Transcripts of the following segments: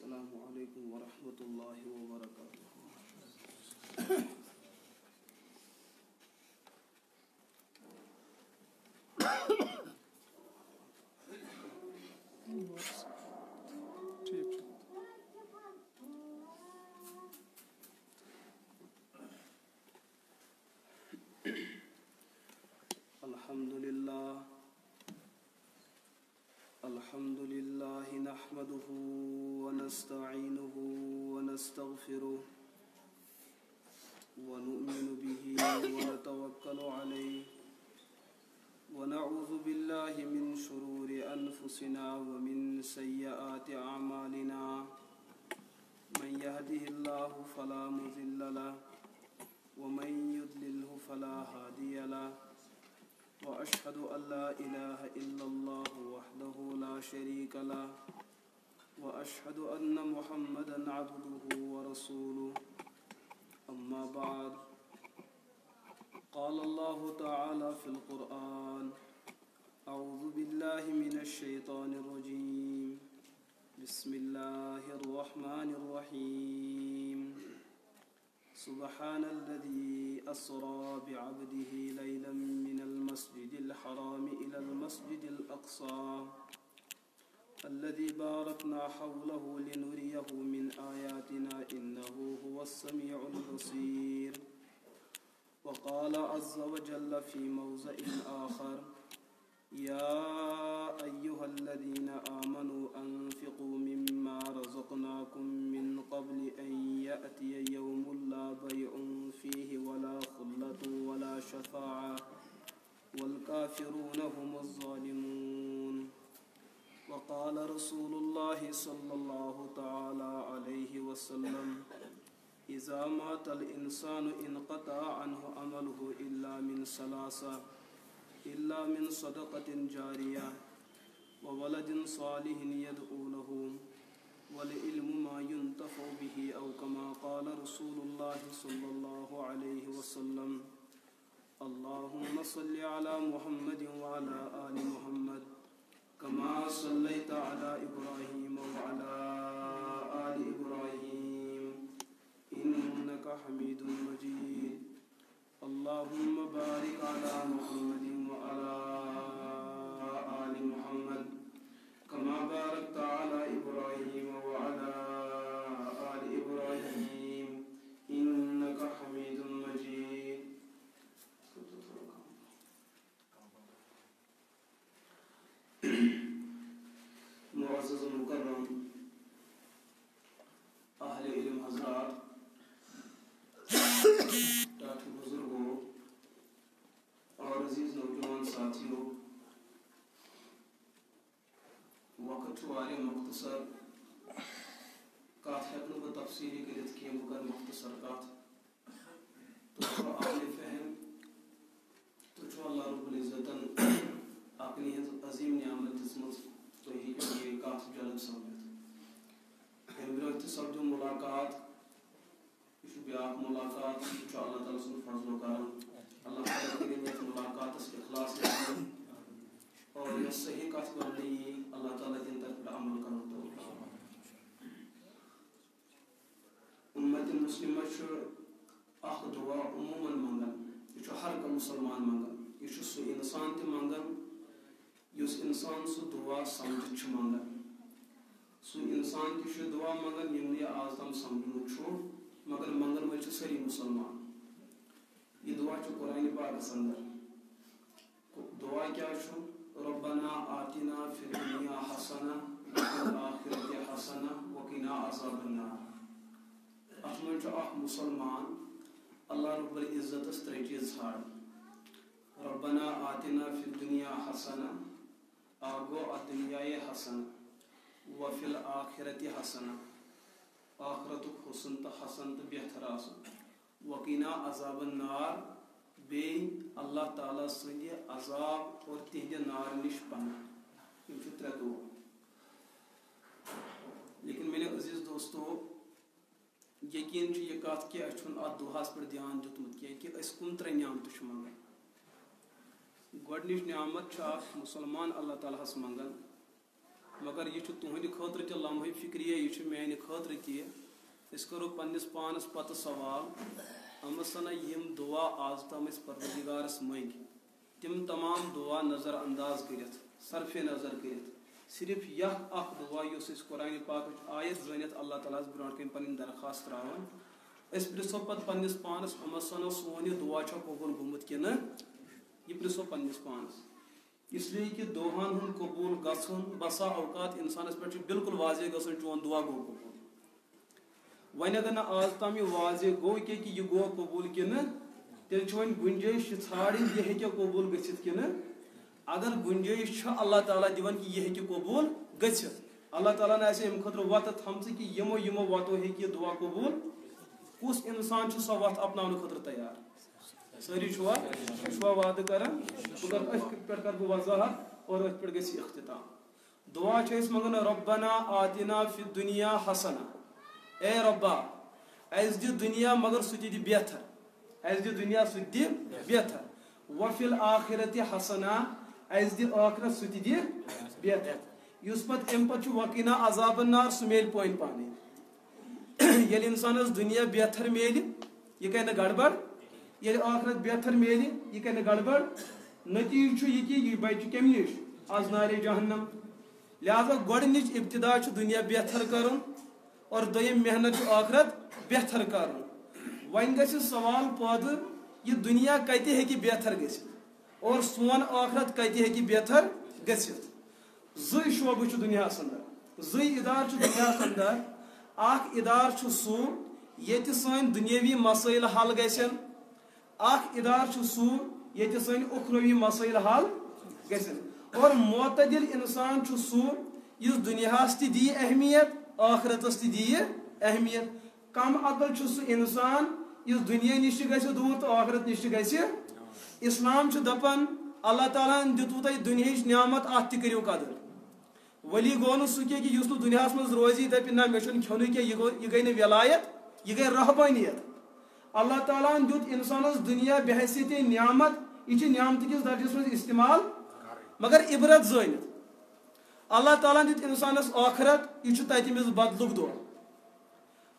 السلام علیکم ورحمۃ اللہ وبرکاتہ. الحمد لله نحمده ونستعينه ونستغفره ونؤمن به ونتوكل عليه ونعوذ بالله من شرور أنفسنا ومن سيئات أعمالنا من يهده الله فلا مضل له ومن يضلله فلا هادي له وأشهد أن لا إله إلا الله وحده لا شريك له وأشهد أن محمدا عبده ورسوله. أما بعد قال الله تعالى في القرآن أعوذ بالله من الشيطان الرجيم بسم الله الرحمن الرحيم سبحان الذي أسرى بعبده ليلا من المسجد الحرام إلى المسجد الأقصى الذي باركنا حوله لنريه من آياتنا إنه هو السميع البصير. وقال عز وجل في موضع آخر يا أيها الذين آمنوا أنفقوا مما رزقناكم من قبل أن يأتي يوم لا بيع فيه ولا خلة ولا شفاعة والكافرون هم الظالمون. وقال رسول الله صلى الله تعالى عليه وسلم إذا مات الإنسان انقطع عنه عمله إلا من ثلاثة إلا من صدقة جارية وولد صالح يدعو له والعلم ما ينتفع به أو كما قال رسول الله صلى الله عليه وسلم. اللهم صل على محمد وعلى آل محمد كما صليت على إبراهيم وعلى آل إبراهيم إنك حميد مجيد. اللهم بارك على محمد وعلى آل محمد كما باركت على إبراهيم وعلى آل إبراهيم إنك حميد مجيد. معزز مکرم اہل علم حضرات، ڈاکٹر بزرگوں اور عزیز نوجوان ساتھیوں، وقت واریاہ مختصر کت ہیکہ بہ تفصیلی کرت کی بہ کر مختصر کت. تہ اہل فہم تہ اللہ رب العزتن اپنی عظیم نعمت دژمژ تھی ہیکو یہ کت جلد سمجھت. امہ برونٛہہ تہ سپدیو ملاقات، یہ بیاکھ ملاقات، یہ اللہ تعالیٰ سن فضل و کرم. اللہ تعالیٰ کرے یتھ ملاقاتس اخلاص اور یس صحیح کت وننہٕ یی اللہ تعالیٰ دِن تتھ پٮ۪ٹھ عمل کرن توفیق. اُمت مسلمہ چھُ اکھ دعا عموماً منگان، یہ ہر کانٛہہ مسلمان منگان. یہ سُہ انسان تہِ منگان یُس انسان سُہ دعا سمجھتھ چھُ منگان. سُہ انسان تہِ چھُ دعا منگان ییٚمۍ نہٕ یہِ آز تام سمجھمُت چھُ، مگر منگن وٲلۍ چھِ سٲری مُسلمان. یہ دعا چھُ قرآنِ پاکس اندر. دعا کیا چھُ؟ ربنا آتنا فی الدنیا حسنہ وفی الآخرۃ حسنہ وقنا عذاب النار. اتھ منٛز چھُ اکھ مُسلمان اللہ رب العزتس ترٛےٚ چیٖز ژھانڈان. ربنا آتنا فی الدنیا حسنہ، اکھ گوٚو اتھ دُنیایے حسنہ، وفی الآخرۃ حسنہ، آخرتُک حسن تہٕ حسن تہٕ بہتر آسُن، وقنا عذاب النار، بیٚیہِ اللہ تعالیٰ سٕنٛدِ عذاب اور تِہنٛدِ نار نِش پناہ. یِم چھِ ترٛےٚ دُعا. لیکن میٲنیو عزیز دوستو، یقین چھُ یہِ کتھ کہِ اَسہِ چھُنہٕ اَتھ دُعاہس پٮ۪ٹھ دیان دیُتمُت کینٛہہ کہِ أسۍ کٕم ترٛےٚ نعمتہٕ چھِ منگان. گۄڈنِچ نعمت چھِ اکھ مُسلمان اللہ تعالیٰ ہس منگان مگر یہ تہند خاطر تہ لمحہ فکریہ یہ میانہ خاطر تہ اس کرو پنس پانس پتہ سوال امسنا یم دعا آز تام اس پروردگارس منگ تم تمام دعا نظر انداز کرت صرف نظر کرت صرف یہ اخ دعا اس قرآن پاک آیت زنت اللہ تعالیٰ برونٹ کن پن درخواست تراون اس پرسو پتہ پنس پانس امسنا سون یہ دعا چھا قبول گومت کہ یہ پرسو پنس پانس اس لیے کہ دعان ہن قبول گھن بسا اوقات انسانس پہ بالکل واضح گھن چون دعا گو قبول ون اگر نا آز تام یہ واضح گو کہ یہ گو قبول کہ تیل ون گنجائش ژھانڈن یہ ہیکہ قبول گژھتھ کہ اگر گنجائش اللہ تعالیٰ دِوان کہ یہ ہیکہ قبول گژھتھ اللہ تعالیٰ نے ایسے ام خاطر وت تھمژ کہ یمو وتو ہیکہ یہ دعا قبول کس انسان سہ وت اپناؤن خاطر تیار ساری چھوا وعدہ کران مگر اتھ پہ کر بہ وضاحت اور اتھ پہ گژھِ اختتام دعا چھ أسۍ منگان ربنا آتنا فی الدنیا حسنہ اے ربا اس دی دنیا مگر سہ تہ دی بہتر اس دی دنیا سہ دی بہتر وفی الآخرت حسنہ اس دی آخرت سہ تہ دی بہتر اس پتہ ام پتہ وقینا عذاب النار سہ میل پوین پانے یل انسانس دنیا بہتر میل یہ کہ گڑبڑ یل آخرت بہتر میل یہ کہ گڑبڑ نتیجہ یہ کہ یہ بچہ کم نش آز نار جہنم لہذا گۄڈنِچ ابتدا دنیا بہتر کرن اور دویم محنت آخرت بہتر کرن ون گژھِ سوال پٲدٕ یہ دنیا کتہِ ہیکہِ بہتر گژھِتھ اور سون آخرت کتہِ ہیکہِ بہتر گژھِتھ زٕ شعبہٕ چھُ دنیاہس اندر زٕ ادارٕ چھُ دنیاہس اندر اکھ ادارٕ چھُ سُہ ییٚتہِ سٲنۍ دُنیٲوی مسٲیل حل گژھن اکھ ادارٕ چھُ سُہ ییٚتہِ سٲنۍ اُخروی مسٲیل حل گژھن اور معتدل انسان چھُ سُہ یُس دنیاہس تہِ دِیہِ اہمیت آخرتس تہِ دِیہِ اہمیت کم عقل چھُ سُہ انسان یُس دنیا نش تہِ گژھِ دوٗر تہٕ آخرت نش تہِ گژھِ اسلام چھُ دپان اللہ تعالیٰ ہن دِتوٕ تۄہہِ دُنیہٕچ نعمت اتھ تہِ کٔرِو قدر ولی گوٚو نہٕ سُہ کینٛہہ کہ یُس نہٕ دُنیاہس منٛز روزی دپہِ نہ مےٚ چھُنہٕ کھیوٚنُے کینٛہہ یہِ گٔے نہٕ ولایت یہ گٔے رحبٲنیت اللہ تعالیٰ ہن دیُت انسانس دنیا بحیثیت نعمت یہ چھِ نعمتہٕ کِس درجس منٛز استعمال مگر عبرت زٲنِتھ اللہ تعالیٰ ہن دیُت انسانس آخرت یہ چھُ تتہِ أمِس بدلُک دۄہ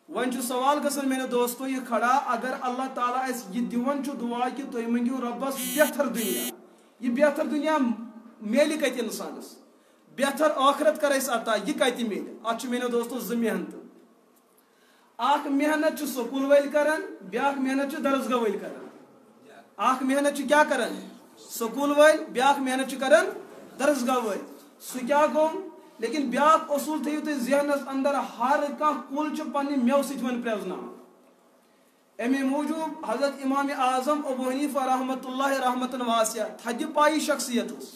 ون چھُ سوال گژھان میانہِ دوستو یہ کھڑا اگر اللہ تعالیٰ اسہِ یہ دِوان چھُ دعا کہ تُہۍ منٛگِو رۄبس بہتر دنیا یہ بہتر دنیا میلہِ کتہِ انسانس بہتر آخرت کر اسہِ عطا یہ کتہِ میلہِ اتھ چھُ میانہِ دوستو زٕ محنتہٕ اکھ محنت چھُ سکوٗل وٲلۍ کران بیاکھ محنت چھُ درسگاہ وٲلۍ کران اکھ محنت چھُ کیاہ کران سکوٗل وٲلۍ بیاکھ محنت چھُ کران درسگاہ وٲلۍ سُہ کیاہ گوٚو لیکن بیاکھ اصوٗل تھٲیِو تُہۍ ذہنس اندر ہر کانٛہہ کُل چھُ پننہِ میوٕ سۭتۍ وۄنۍ پرٛٮ۪زناوان امی موٗجوٗب حضرت امام اعظم ابو حنیفہ رحمۃ اللہ رحمتن واسع تھدِ پایہِ شخصیت ٲس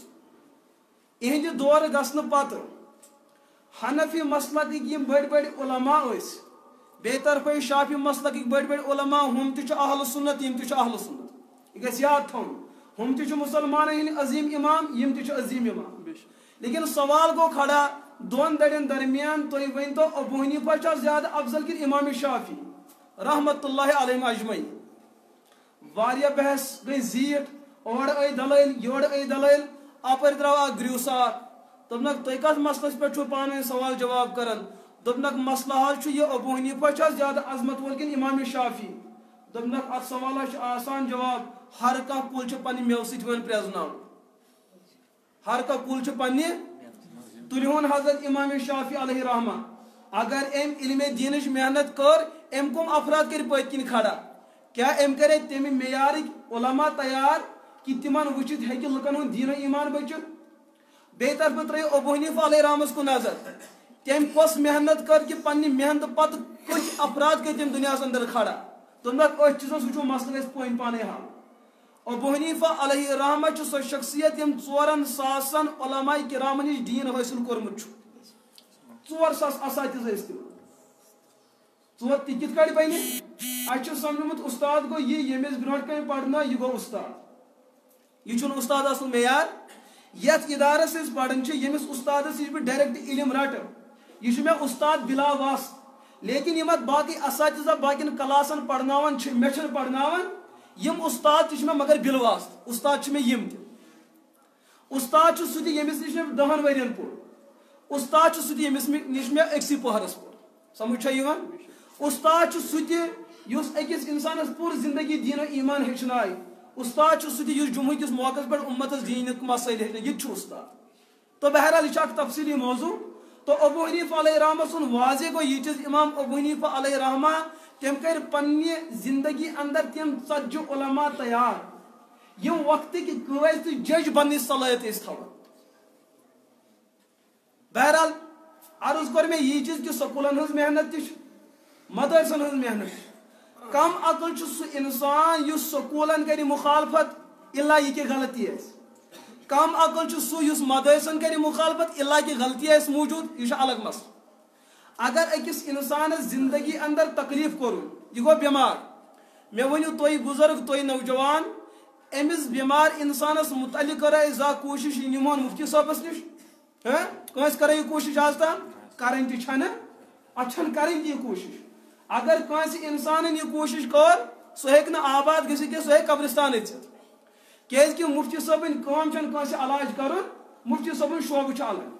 اہندِ دورٕ گژھنہٕ پتہٕ حنفی مسلکٕکۍ یِم بٔڑۍ بٔڑۍ علما ٲسۍ بیٚیہِ طرفہٕ شافی مسلکٕکۍ بٔڑۍ بٔڑۍ علما ہُم تہِ چھُ اہل سنت یِم تہِ چھُ اہل سنت یہ گژھِ یاد تھاوُن ہُم تہِ چھُ مُسلمانن ہٕنٛدۍ عظیٖم امام یِم تہِ چھُ عظیٖم امام لیکن سوال گوٚو کھڑا دۄن درین درمیان تُہۍ ؤنۍتو ابو حنیفہ چھا زیادٕ افضل کِنہٕ امام شافی رحمۃ اللہ علیہم اجمعین واریاہ بحث گٔے زیٖٹھ اورٕ أے دلٲیل یورٕ أے دلٲیل اپٲرۍ درٛاو اکھ گرٛوٗسار دوٚپنکھ تُہۍ کتھ مسلس پٮ۪ٹھ چھُو پانہٕ ؤنۍ سوال جواب کران دوٚپنکھ مسلہٕ حظ چھُ یہِ ابو حنیفہ چھا زیادٕ عظمت وول کِنہٕ امام شافی دوٚپنکھ اتھ سوالس چھُ آسان جواب ہر کانٛہہ کُل چھُ پننہِ میوٕ سۭتۍ وۄنۍ پرٛٮ۪زناوُن ہر کانٛہہ کُل چھُ پننہِ تُلہون حضرت امام شافی علیہ رحمہ اگر ام علم دینٕچ محنت کٔر ام کم افراد کٔرۍ پٔتۍ کِنۍ کھڑا کیٛاہ ام کرے تمہِ معیارٕکۍ علما تیار کہ تمن وٕچھِتھ ہیٚکہِ لُکن ہُنٛد دیٖنو ایمان بٔچِتھ بیٚیہِ طرفہٕ ترٲیِو ابو حنیفہ علیہ رحمس کُن نظر تٔمۍ کۄس محنت کٔر کہ پننہِ محنتہٕ پتہٕ کۭتۍ افراد کٔرۍ تٔمۍ دُنیاہس اندر کھڑا دوٚپنکھ أتھۍ چیٖزس وٕچھو مسلہٕ گژھِ پٲنۍ پانے حل ابو حنیفہ علیہ رحمہ چھُ سۄ شخصیت یِم 4,000 علماء کرامن نِش دیٖن حٲصِل کوٚرمُت چھُ 4,000 اساتذ ٲسۍ تِم ژور تہِ کِتھ کٲٹھۍ بنہِ اَسہِ چھُ سمجھمُت استاد گوٚو یہِ ییٚمِس برونٛٹھ کَنہِ پرنٲو یہِ گوٚو استاد یہ چھُنہٕ استاد آسُن معیار یتھ ادارس أسۍ پران چھِ ییٚمِس استادس نِش بہٕ ڈایریکٹ علم رٹہٕ یہِ چھُ مےٚ استاد بلا واسطہٕ لیکن یِم اتھ باقٕے اساتذہ باقین کلاسن پرناوان چھِ مےٚ چھِنہٕ پرناوان یم استاد تہِ چھِ مےٚ مگر بِل واسطہٕ استاد چھِ مےٚ یِم تہِ استاد چھُ سُہ تہِ ییٚمِس نِش مےٚ 10 ؤرین پوٚر استاد سہ یمس نش مے اکسی پہرس پور سمجھ استاد سہ اس اکس انسانس پور زندگی دین و ایمان ہچنائے استاد سہ جمعہ کس موقع پہ امتس دینک مسائل ہچن یہ استاد تو بہرحال یہ تفصیلی موضوع تو ابو حنیفہ علیہ رحمہ سن واضح گو یہ چیز امام ابو حنیفہ علیہ رحمہ تم کر پنہ زندگی اندر تم 40 علماء تیار یم وقت کی قوائد تو جج بننے صلاحیت اس تھا بہرحال عرض کر میں یہ چیز کہ سکولن ہز محنت تش مدرسن ہز محنت کم عقل سہ انسان یس سکولن کر مخالفت اللہ یہ کہ غلطی ہے کم عقل سہ یس مدرسن کر مخالفت اللہ کی غلطی ہے موجود یہ الگ مسئلہ اگر اکس انسان زندگی اندر تکلیف کرو یہ گو بیمار مے ونیو تھی بزرگ تھی نوجوان امس بیمار انسانس متعلق کرے زا کوشش یہ نمون مفتی صاحبس نش کنس کرے یہ کوشش آج تام کریں تھی اچھن کریں یہ کوشش اگر کنس انسان یہ کوشش کر سہ ہیکہ آباد گھت کہ سہ ہیکہ قبرستان اچھت کیاز کہ مفتی صاحبن کام چھن کنس علاج کرن مفتی صاحبن شعبہ الگ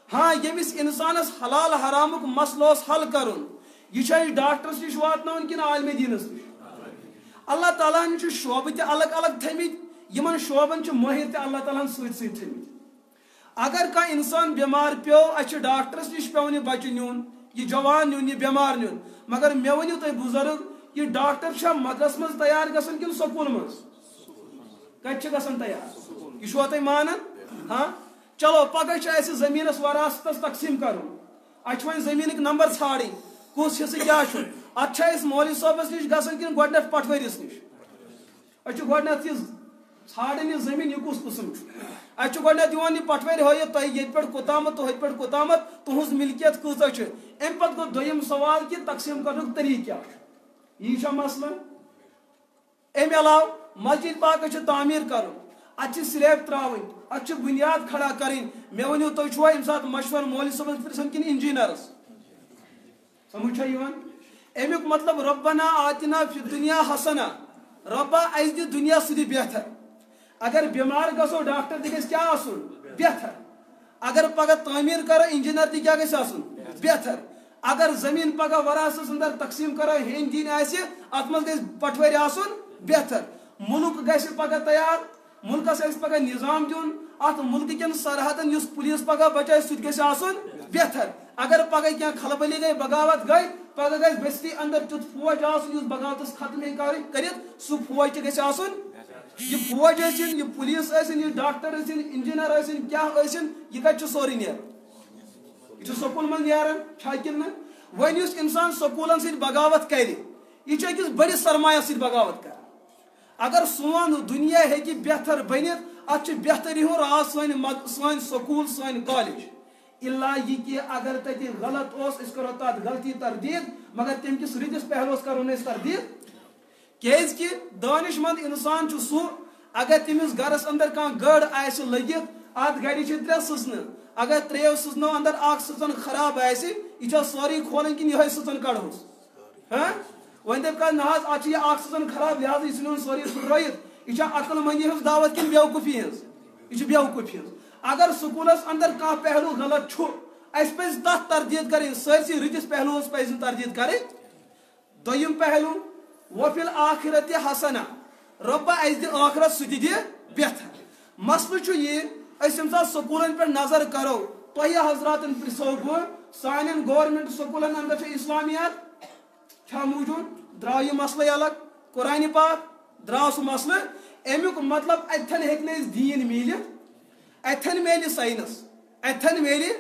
ہاں یمس انسانس حلال حرامک مسئلہ حل کرن یہ ڈاکٹرس نش واتن کن عالم دینس نش اللہ تعالیٰ نے شعبہ تہ الگ الگ تھمت یمن شعبن ماہر تہ اللہ تعالیٰ ست ست تھمت اگر کھانا انسان بیمار پیو اچھے ڈاکٹرس نش پیون یہ بچہ نیون یہ جوان نیون یہ بیمار نیون مگر مے ونیو تھی بزرگ یہ ڈاکٹر چھا مدرس مز تیار گژھن کن سکول مز کت گژھن تیار یہ چھوا تھی مانن ہاں چلو پگہ اسہ زمینس وراثتس تقسیم کرن اتھ وۄنۍ زمینک نمبر ژھانڈن کس حصہ کیا ات مولوی صٲبس نش گژھن کن گۄڈنیتھ پٹھوٲرِس نش اچھا گۄڈنیتھ یہ ژھانڈن یہ زمین یہ کس قسم اچھا گۄڈنیتھ دِوان یہ پٹھوٲرۍ ہٲیِتھ تۄہہِ ییٚتہِ پٮ۪ٹھ کوتامتھ تو ہوٚتہِ پٮ۪ٹھ کوتامتھ تُہنٛز ملکیت کۭژاہ چھِ امہِ پتہٕ گوٚو دوٚیِم سوال کہ تقسیٖم کرنُک طریٖقہٕ کیٛاہ چھُ یی چھا مسلہٕ امہِ علاوٕ مسجد پاکس چھِ تعمیٖر کرُن اتھ چھِ سلیب ترٛاوٕنۍ اتھ چھِ بُنیاد کھڑا کرٕنۍ مےٚ ؤنِو تُہۍ چھُوا ییٚمہِ ساتہٕ مشورٕ مولوی صٲبس پرژھان کِنہٕ انجیٖنرس سمجھ چھا یِوان امیُک مطلب ربنا آتنا فی دنیا حسنا ربا اسہِ دِ دنیا سۭتی بہتر اگر بیمار گژھو ڈاکٹر تہِ گژھِ کیٛاہ آسُن بہتر اگر پگہ تعمیٖر کرو انجیٖنر تہِ کیٛاہ گژھِ آسُن بہتر اگر زمین پگہ وراثتس اندر تقسیٖم کرو ہیٚنۍ دِنۍ آسہِ اتھ منٛز گژھِ پٹھوٲرۍ آسُن بہتر ملک گژھِ پگہ تیار ملکس آسہِ پگہ نظام دیُن اتھ ملکہٕ کٮ۪ن سرحدن یُس پولیس پگہ بچاے سُہ تہِ گژھِ آسُن بہتر اگر پگہ کینٛہہ خلبلی گٔے بغاوت گٔے پگہ گژھِ بستی اندر تیُتھ فوج آسُن یُس بغاوتس ختم ہیٚکہِ کٔرِتھ سُہ فوج تہِ گژھِ آسُن یہ فوج ٲسِن یہ پولیس ٲسِن یہ ڈاکٹر ٲسِن انجیٖنر ٲسِن کیٛاہ ٲسِن یہ کتہِ چھُ سورُے نیران یہ چھُ سکوٗل منٛز نیران چھا کِنہٕ نہٕ وۄنۍ یُس انسان سکوٗلن سۭتۍ بغاوت کرِ یہ چھُ أکِس بٔڑِس سرمایس سۭتۍ بغاوت کران اگر سون دنیا ہیٚکہِ بہتر بٔنِتھ اتھ چھُ بہتری ہُنٛد راز سٲنۍ سکوٗل سٲنۍ کالج اللہ یہ کہ اگر تتہِ غلط اوس أسۍ کرو تتھ غلطی تردید مگر تمہِ کِس رٕتِس پہلوس کرو نہٕ أسۍ تردید کیٛازِ کہ دانش مند انسان چھُ سُہ اگر تٔمِس گرس اندر کانٛہہ گٔر آسہِ لٔگِتھ اتھ گرِ چھِ 3 سٕژنہٕ اگر 3 سٕژنو اندر اکھ سٕژن خراب آسہِ یہِ چھا سورُے کھولٕنۍ کِنہٕ یِہوٚے سٕژن کڑہوس وۄنۍ دٔپۍ کانٛہہ نہ حظ اتھ چھِ یہِ اکھ سٕژن خراب لہٰذا یہِ ژھٕنون سورُے پھٕٹرٲیِتھ یہِ چھا عقل مندی ہٕنٛز دعوت کِنہٕ بیوقوٗفی ہٕنٛز یہ چھِ بیوقوٗفی ہٕنٛز اگر سکوٗلس اندر کانٛہہ پہلوٗ غلط چھُ اسہِ پزِ تتھ تردید کرٕنۍ سٲرسٕے رٕتِس پہلوٗوس پزِ نہٕ تردید کرٕنۍ دوٚیِم پہلوٗ وفی الآخرت حسنا رۄبا اسہِ دِ ٲخرت سُہ تہِ دِ بہتر مسلہٕ چھُ یہِ أسۍ ییٚمہِ ساتہٕ سکوٗلن پٮ۪ٹھ نظر کرو تۄہہِ حضراتن پرژھو بہٕ سانٮ۪ن گورمنٹ سکوٗلن اندر چھِ اسلامیات چھا موٗجوٗد درٛاو یہِ مسلے الگ قرآنہِ پاک درٛاو سُہ مسلہٕ امیُک مطلب اتھن ہیٚکہِ نہٕ اسہِ دیٖن میٖلِتھ اتھن میلہِ ساینس اتھن میلہِ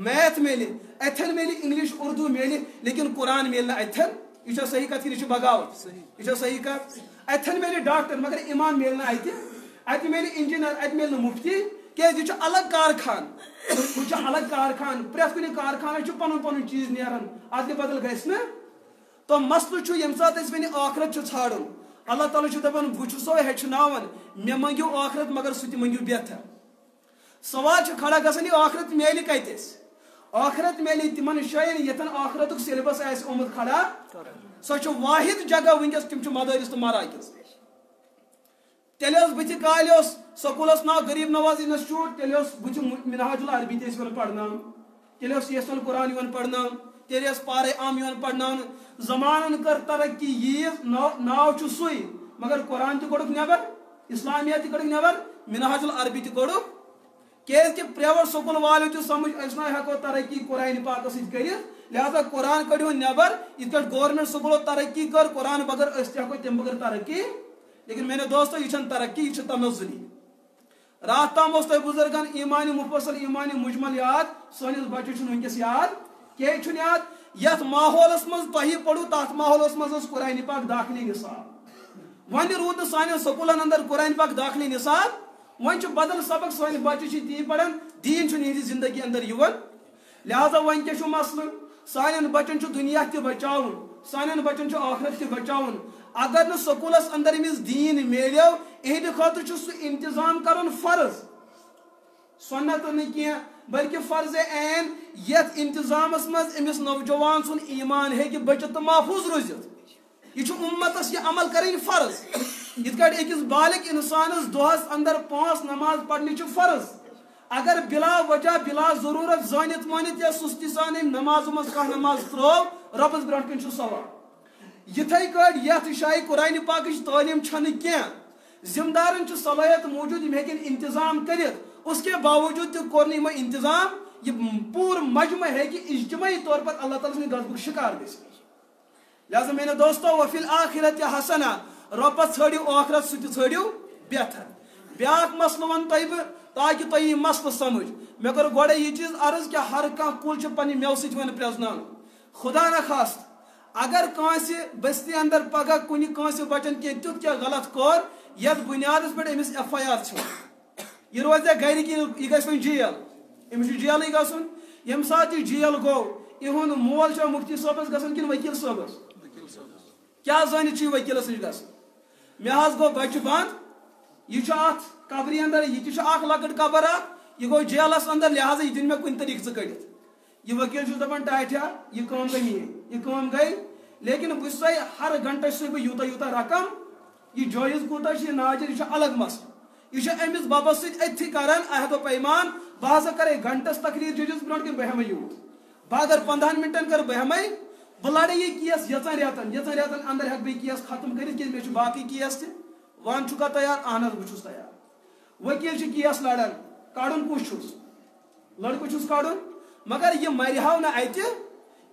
میتھ میلہِ اتھن میلہِ انگلش اردو میلہِ لیکن قرآن میلہِ نہٕ اتھن یہ چھا صحیح کتھ کِنہٕ یہِ چھُ بغاوت یہ چھا صحیح کتھ اتھن میلہِ ڈاکٹر مگر ایمان میلہِ نہٕ اتہِ میلہِ انجیٖنر اتہِ میلہِ نہٕ مفتی کیٛازِ یہِ چھُ الگ کارخان ہُہ چھُ الگ کارخان پرٛٮ۪تھ کُنہِ کارخانس چھُ پنُن پنُن چیٖز نیران ادلہِ بدل گژھِ نہٕ تو مسلہٕ چھُ ییٚمہِ ساتہٕ أسۍ وۄنۍ ٲخرت چھُ ژھانڈُن اللہ تعالیٰ چھُ دپان بہٕ چھُسو ہیٚچھناوان مےٚ منٛگِو ٲخرت مگر سُہ تہِ منٛگِو بہتر سوال چھُ کھڑا گژھان یہِ ٲخرت میلہِ کتہِ اَسہِ ٲخرت میلہِ تِمن جاین ییٚتٮ۪ن ٲخرتُک سیلبس آسہِ آمُت کھڑا سۄ چھِ واحد جگہ ونکس تِم چھِ مدارس تہٕ مراکز تیٚلہِ اوس بٕتھِ کالہِ اوس سکوٗلس ناو غریٖب نواز انسٹِچوٗٹ تیٚلہِ اوس بٕتھِ منہاج العربی تہِ ٲسۍ یِوان پرناونہٕ تیل یسن قرآن پڑھنا تیل پارے عام پڑھنا زمانن کر ترقی ییز ناو سوئی مگر قرآن تہ کوڑک نبر اسلامیات تہ کوڑک نبر منہاج العربی تہ کوڑک کیاز کہ پریویٹ سکول والو تہ سمجھ اس نہ ہیکو ترقی قرآن پاک ست کرت لہذا قرآن کڑو نبر یہ گورنمنٹ سکولو ترقی کر قرآن بغیر اس ہیکو تم بغیر ترقی لیکن میرے دوستو یہ چھن ترقی یہ تنزلی رات تام اس بزرگان ایمان مفصل ایمان مجمل یاد سنس بچہ چھ ونکس یاد کی چھ یاد یت ماحولس مز تہ پڑو تات ماحولس مز قرآن پاک داخلی نصاب ون رود سان سکولن اندر قرآن پاک داخلی نصاب ون بدل سبق سان بچہ تی پڑھان دین چھ نہذ زندگی اندر یوان لہذا ون کیا مسئلہ سان بچن دنیا تہ بچاون سان بچن آخرت تہ بچاون اگر نہ سکولس اندر امس دین میلیو اہد خاطر سہ انتظام کرن فرض سنت نہیں کی بلکہ فرض عین یت انتظامس مز امس نوجوان سن ایمان ہے کہ بچت محفوظ روزت یہ امتس یہ عمل کریں فرض یت کٹ اکس بالغ انسانس دہس اندر 5 نماز پڑھنی فرض اگر بلا وجہ بلا ضرورت زانت مانت یا سستی سان نماز مز کھانا نماز ترو ربس برٹ کن ثواب یتھے کٹ یت شاہی قرآن پاک تعلیم چھن کی ذمہ دارن صلاحیت موجود ہم ہیکن انتظام کرت اس کے باوجود تہ کور نہ انتظام یہ پور مجمع ہے کہ اجتماعی طور پر اللہ تعالیٰ سن غضبک شکار گژھِ لہذا میرے دوستو وفی الآخرت حسنہ ربس ژھٲڑِو آخرت سہ تہ ژھٲڑِو بہتر بیاکھ مسئلہ ون تہ بہ تاکہ تہ یہ مسئلہ سمجھ مے کر گوڑے یہ چیز عرض کہ ہر کھانا کل پنہ میو ست پریزنان خدا نخواست اگر کانس بستی اندر پگہ کن کانس بچن کی تیت کیا غلط کور یت بنیادس پہ امس FIR یہ روز گھر یہ گھس وی جیل امس جیل گھن یم سات یہ جیل گو یہ مول مفتی صبس گھن کن وکیل صبس کیا زانت وکیلس نش گھن مے گو بچہ بند یہ ات قبری اندر یہ اخ لکٹ قبر یہ گو جیلس اندر لہذا یہ دن مے کن طریقہ ژٕ کڑت یہ وکیل دپان ٹاٹیا یہ کام گئی میری یہ کام گئی لیکن بس ہر گھنٹہ بہ یوتہ یوتہ رقم یہ جائز کوتہ یہ ناجر یہ الگ مسئلہ یہ امس ببس ست اتھی کران عہد و پیمان بہ ہسا کرے گھنٹس تقریر ججس برونٹ کن بہ ہمے یوت بہ اگر 15 منٹن کر بہ ہمے بہ لڑے یہ کیس یژن ریتن اندر ہیک بہ کیس ختم کرت کہ مے باقی کیس تہ وان چھکا تیار اہن بہ چھس تیار وکیل کیس لڑان کڑن کس چھس لڑکہ چھس کڑن مگر یہ مرہو نا اتہ